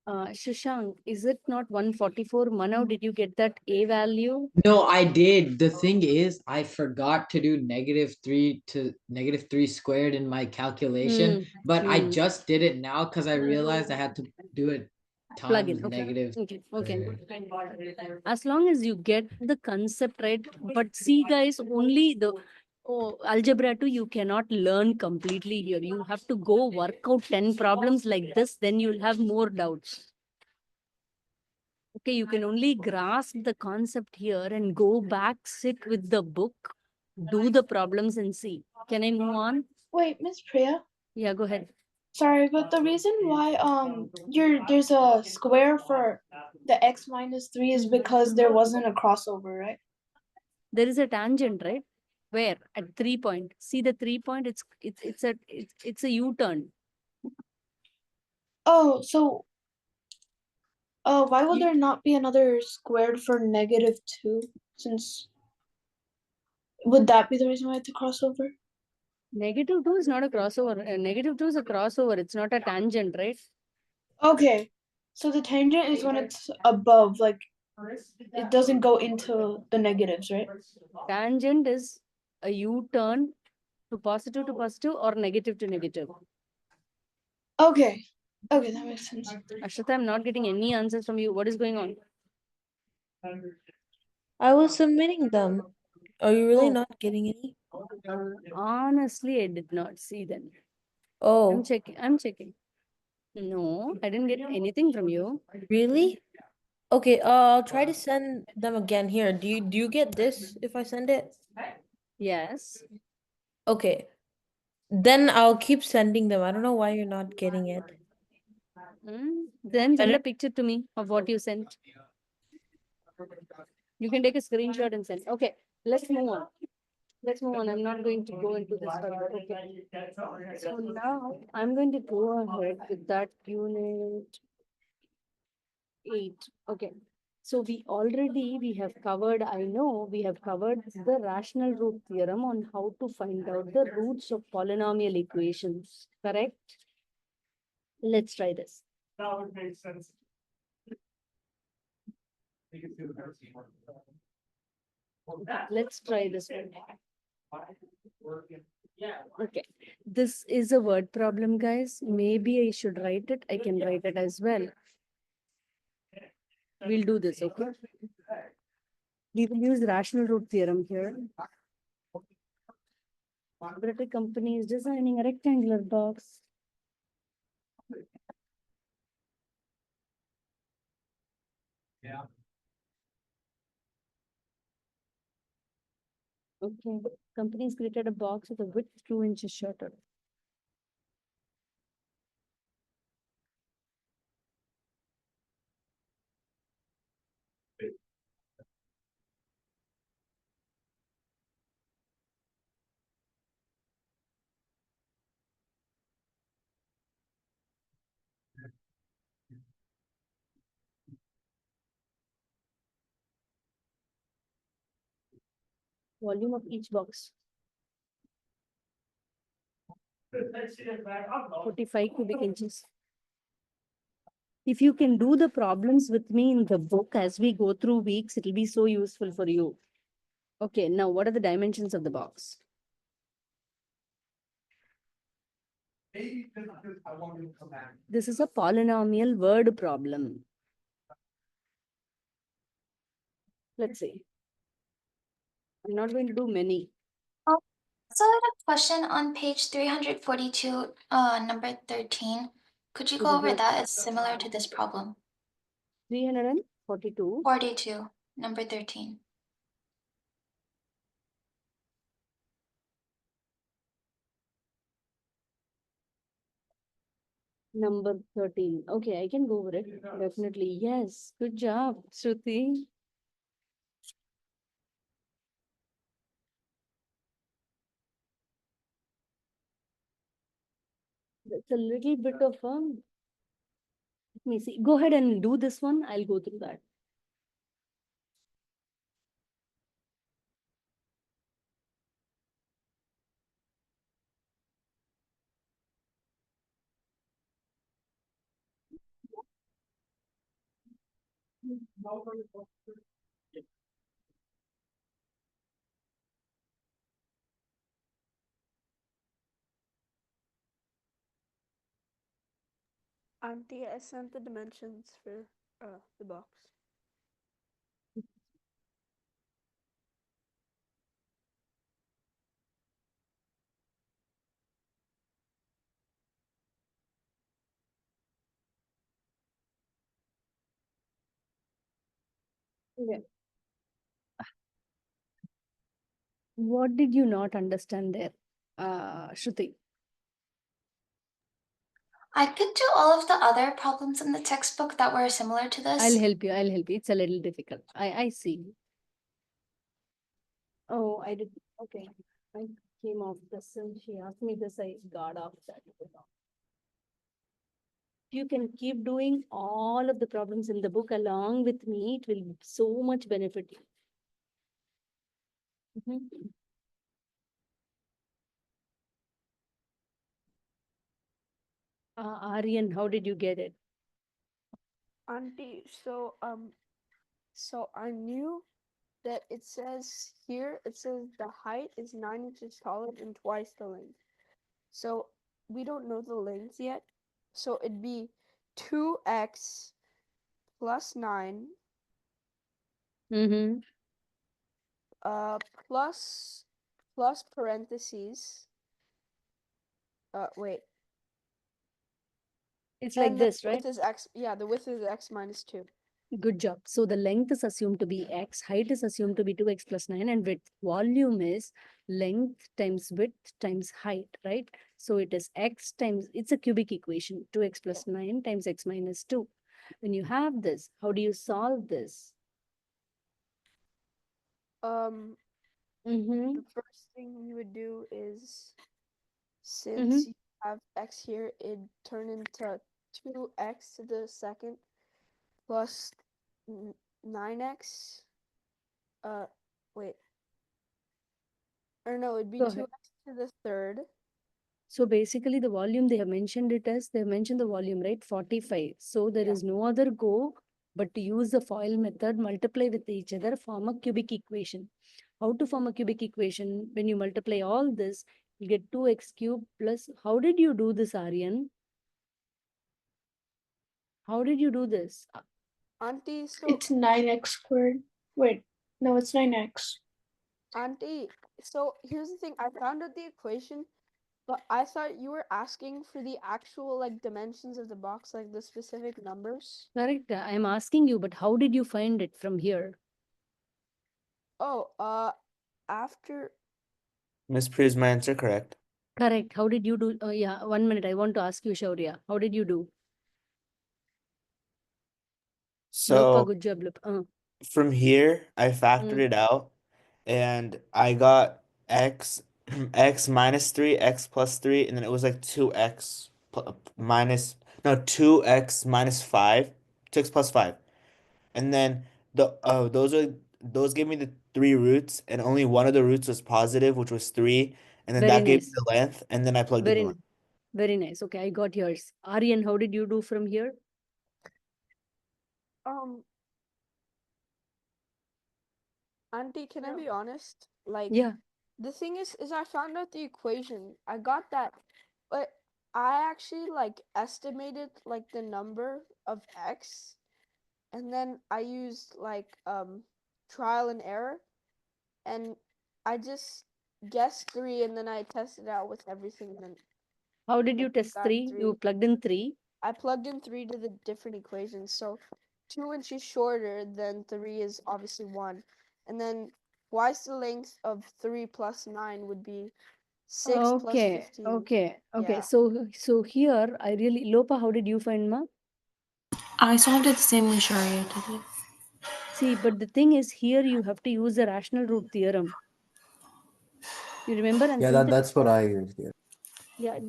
Shashank, is it not 144? Manav, did you get that A value? No, I did. The thing is, I forgot to do -3 squared in my calculation, but I just did it now because I realized I had to do it Plug times in. Okay. negative. Okay. As long as you get the concept right, but see, guys, only the algebra 2 you cannot learn completely here. You have to go work out 10 problems like this, then you'll have more doubts. Okay, you can only grasp the concept here and go back, sit with the book, do the problems and see. Can I move on? Wait, Miss Priya. Yeah, go ahead. Sorry, but the reason why there's a square for the x minus 3 is because there wasn't a crossover, right? There is a tangent, right? Where? At 3 point. See the 3 point? It's a U-turn. Oh, so why would You- there not be another squared for -2? Since would that be the reason why it's a crossover? -2 is not a crossover. -2 is a crossover. It's not a tangent, right? Okay, so the tangent is when it's above, like it doesn't go into the negatives, right? Tangent is a U-turn to positive or negative to negative. Okay, okay, that makes sense. Ashrita, I'm not getting any answers from you. What is going on? I was submitting them. Are you really Oh. not getting any? Honestly, I did not see them. Oh, I'm checking. No, I didn't get anything from you. really? Okay, I'll try to send them again here. Do you get this if I send it? Yes. Okay. Then I'll keep sending them. I don't know why you're not getting it. Then send I a picture to me of what you sent. You can take a screenshot and send. Okay, let's move on. Let's move on. I'm not going to go into this further. Okay. So now I'm going to go ahead with that unit 8. Okay. So we have covered, I know we have covered the rational root theorem on how to find out the roots of polynomial equations. Correct? Let's try this. Let's try this one. Okay, this is a word problem, guys. Maybe I should write it. I can write it as well. We'll do this, okay? We will use rational root theorem here. Quadratic company is designing a rectangular box. Okay, company has created a box with a width 2 inches shorter. Volume of each box. 45 cubic inches. If you can do the problems with me in the book as we go through weeks, it'll be so useful for you. Okay, now what are the dimensions of the box? This is a polynomial word problem. Let's see. I'm not going to do many. So I had a question on page 342, number 13. Could you This go is over what? that? It's similar to this problem. 342. 42, number 13. Number 13. Okay, I can go over it. Definitely. Yes. Good job, Shruti. That's a little bit of a. Let me see. Go ahead and do this one. I'll go through that. Auntie, I sent the dimensions for the box. Okay. What did you not understand there, Shruti? I could do all of the other problems in the textbook that were similar to this. I'll help you. I'll help you. It's a little difficult. I see. Oh, I did. Okay. I came off this and she asked me this. I got off that. You can keep doing all of the problems in the book along with me. It will so much benefit you. Mhm. Aryan, how did you get it? Auntie, so I knew that it says here, it says the height is 9 inches taller and twice the length. So we don't know the length yet. So it'd be 2x plus 9 Mm-hmm. plus plus parentheses. Wait. It's like And the this, right? width is x. Yeah, the width is x minus 2. Good job. So the length is assumed to be x, height is assumed to be 2x plus 9, and width. Volume is length times width times height, right? So it is x times, it's a cubic equation, 2x plus 9 times x minus 2. When you have this, how do you solve this? Mm-hmm. The first thing you would do is, Mm-hmm. since you have x here, it'd turn into 2x to the second plus 9x. Wait. Or no, it'd be Go ahead. 2x to the third. So basically the volume, they have mentioned it as, they have mentioned the volume, right? 45. So there Yeah. is no other go but to use the FOIL method, multiply with each other, form a cubic equation. How to form a cubic equation? When you multiply all this, you get 2x cubed plus, how did you do this, Aryan? How did you do this? Auntie, so It's 9x squared. Wait, no, it's 9x. Auntie, so here's the thing. I found out the equation, but I thought you were asking for the actual like dimensions of the box, like the specific numbers. Correct. I'm asking you, but how did you find it from here? Oh, after Miss Priya, is my answer correct? Correct. How did you do? Oh, yeah. 1 minute. I want to ask you, Shaurya. How did you do? Lopa, So good job, Lopa. from here, I factored Mm. it out, and I got x x minus 3, x plus 3, and then it was like 2x minus, no, 2x minus 5, 2x plus 5. And then those gave me the three roots, and only one of the roots was positive, which was 3, and then Very that gave me nice. the length, and then I plugged in the Very, length. very nice. Okay, I got yours. Aryan, how did you do from here? Auntie, can I be honest? Like, Yeah. the thing is I found out the equation. I got that, but I actually like estimated like the number of x, and then I used like trial and error, and I just guessed 3, and then I tested out with everything. And How did you I test got 3? 3. You plugged in 3. I plugged in 3 to the different equations. So 2 inches shorter than 3 is obviously 1. And then twice the length of 3 plus 9 would be 6 plus Okay, 15. okay, okay. Yeah. So here I really Lopa, how did you find ma? I solved it the same way Sharia did it. See, but the thing is here you have to use the rational root theorem. You remember? And Yeah, that's what I used. Yeah. yeah,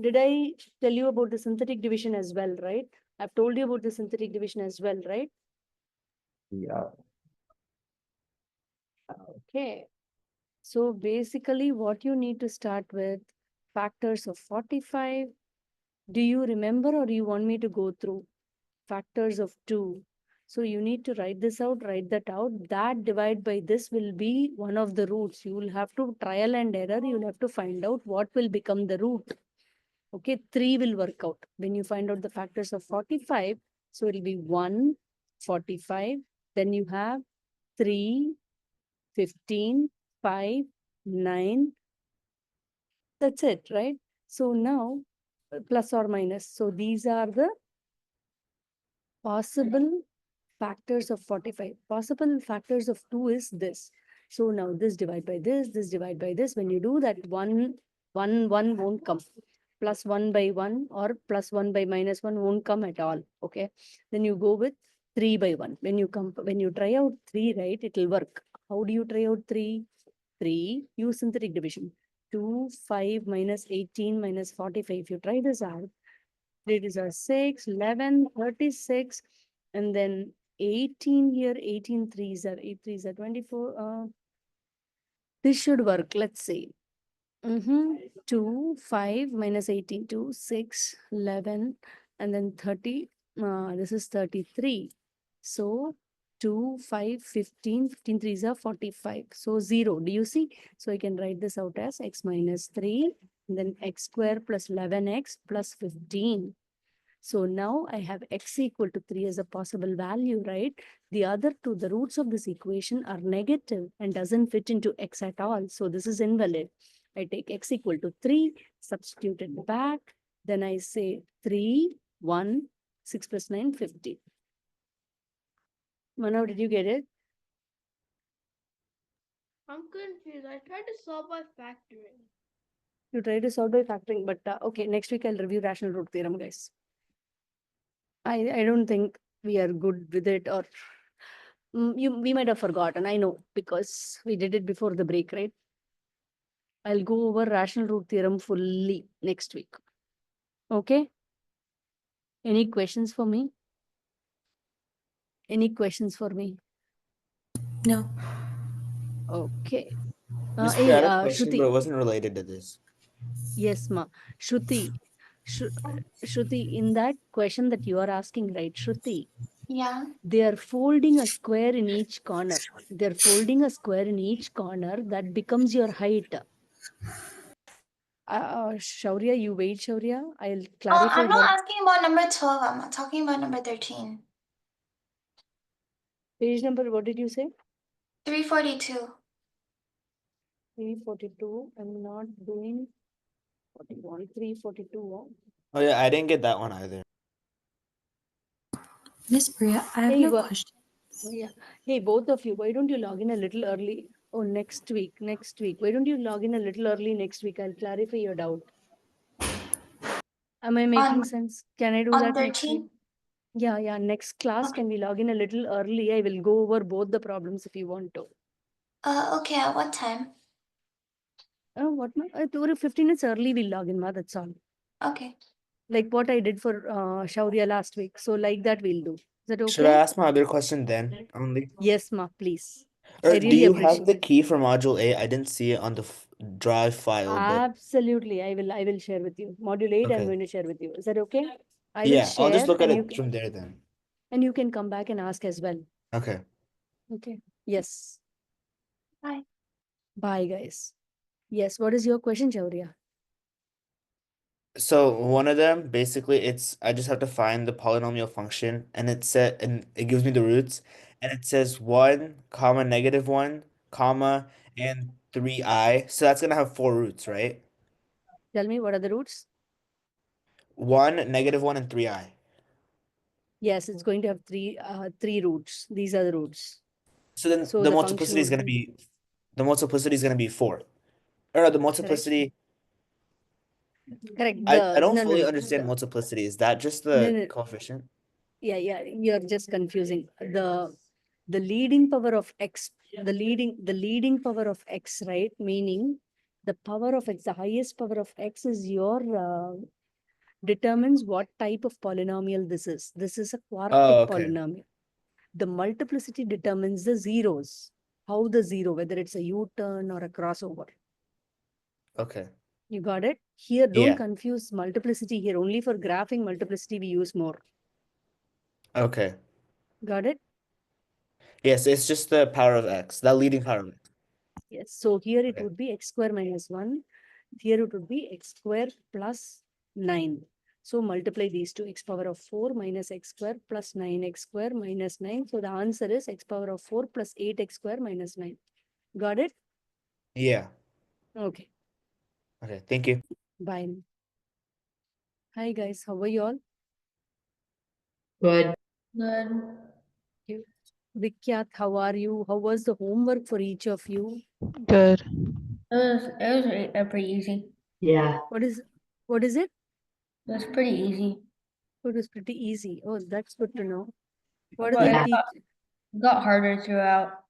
did I tell you about the synthetic division as well, right? I've told you about the synthetic division as well, right? Yeah. Okay. So basically what you need to start with factors of 45. Do you remember or you want me to go through factors of 2? So you need to write this out, write that out. That divide by this will be one of the roots. You will have to trial and error. You will have to find out what will become the root. Okay, 3 will work out. When you find out the factors of 45, so it will be 1, 45. Then you have 3, 15, 5, 9. That's it, right? So now, plus or minus. So these are the possible factors of 45. Possible factors of 2 is this. So now this divide by this divide by this. When you do that, 1 won't come. Plus 1 by 1 or plus 1 by minus 1 won't come at all. Okay. Then you go with 3 by 1. When you try out 3, right, it will work. How do you try out 3? 3, use synthetic division. 2, 5 minus 18 minus 45. If you try this out, 3 are 6, 11, 36, and then 18 here, 18 threes are 8 threes are 24. This should work. Let's see. 2, 5 minus 18, 2, 6, 11, and then 30. This is 33. So 2, 5, 15, 15 threes are 45. So 0. Do you see? So I can write this out as x minus 3, and then x square plus 11x plus 15. So now I have x equal to 3 as a possible value, right? The other two, the roots of this equation are negative and doesn't fit into x at all. So this is invalid. I take x equal to 3, substitute it back. Then I say 3, 1, 6 plus 9, 50. Manav, did you get it? I'm confused. I tried to solve by factoring. You try to solve by factoring, but okay, next week I'll review rational root theorem, guys. I don't think we are good with it, or we might have forgotten. I know because we did it before the break, right? I'll go over rational root theorem fully next week. Okay. Any questions for me? Any questions for me? No. Okay. Miss Hey, Priya, I had a question, but Shruti. it wasn't related to this. Yes, ma. Shruti. Shruti, in that question that you are asking, right, Shruti? Yeah. They are folding a square in each corner. They're folding a square in each corner. That becomes your height. Shaurya, you wait, Shaurya. I'll clarify I'm not her. asking about number 12. I'm not talking about number 13. Page number, what did you say? 342. 342. I'm not doing 41. 342. Oh yeah, I didn't get that one either. Miss Priya, I have Hey, no question. yeah. Hey, both of you, why don't you log in a little early? Oh, next week. Next week. Why don't you log in a little early next week? I'll clarify your doubt. Am I making On sense? Can I do on that next week? 13? Yeah, yeah. Next class, Okay. can we log in a little early? I will go over both the problems if you want to. Okay, at what time? What? Over 15 minutes early, we'll log in, ma. That's all. Okay. Like what I did for Shaurya last week. So like that we'll do. Is that Should I okay? ask my other question then only? Yes, ma, please. Or I do really you have the appreciate. key for module 8? I didn't see it on the drive file, but Absolutely. I will share with you. Module 8, I'm okay. going to share with you. Is that okay? I will Yeah, I'll just share look at and it from there then. and you can come back and ask as well. Okay. Okay. Yes. Bye. Bye, guys. Yes. What is your question, Chaurya? So one of them, basically, it's I just have to find the polynomial function, and it gives me the roots, and it says 1, comma, -1, comma, and 3i. So that's gonna have 4 roots, right? Tell me, what are the roots? 1, -1, and 3i. Yes, it's going to have three roots. These are the roots. So then So the the function multiplicity is would gonna be 4. Or no, the multiplicity. correct. I don't No, no, fully no. understand multiplicity. Is that just No, the no. coefficient? Yeah, you're just confusing. The leading power of x, the leading power of x, right? Meaning the power of x, the highest power of x is your determines what type of polynomial this is. This is a quartic Oh, okay. polynomial. The multiplicity determines the zeros. How the zero, whether it's a U-turn or a crossover. Okay. You got it? Here, don't Yeah. confuse multiplicity here. Only for graphing multiplicity, we use more. Okay. Got it? Yes, it's just the power of x, the leading power of x. Yes. So here it Okay. would be x square minus 1. Here it would be x square plus 9. So multiply these two, x power of 4 minus x square plus 9x square minus 9. So the answer is x power of 4 plus 8x square minus 9. Got it? Yeah. Okay. Okay. Thank you. Bye. Hi guys, how are you all? Good. Good. Vikyat, how are you? How was the homework for each of you? Good. It was pretty easy. Yeah. What is it? It was pretty easy. It was pretty easy. Oh, that's good to know. What Well, did Yeah. the teach? it got harder throughout.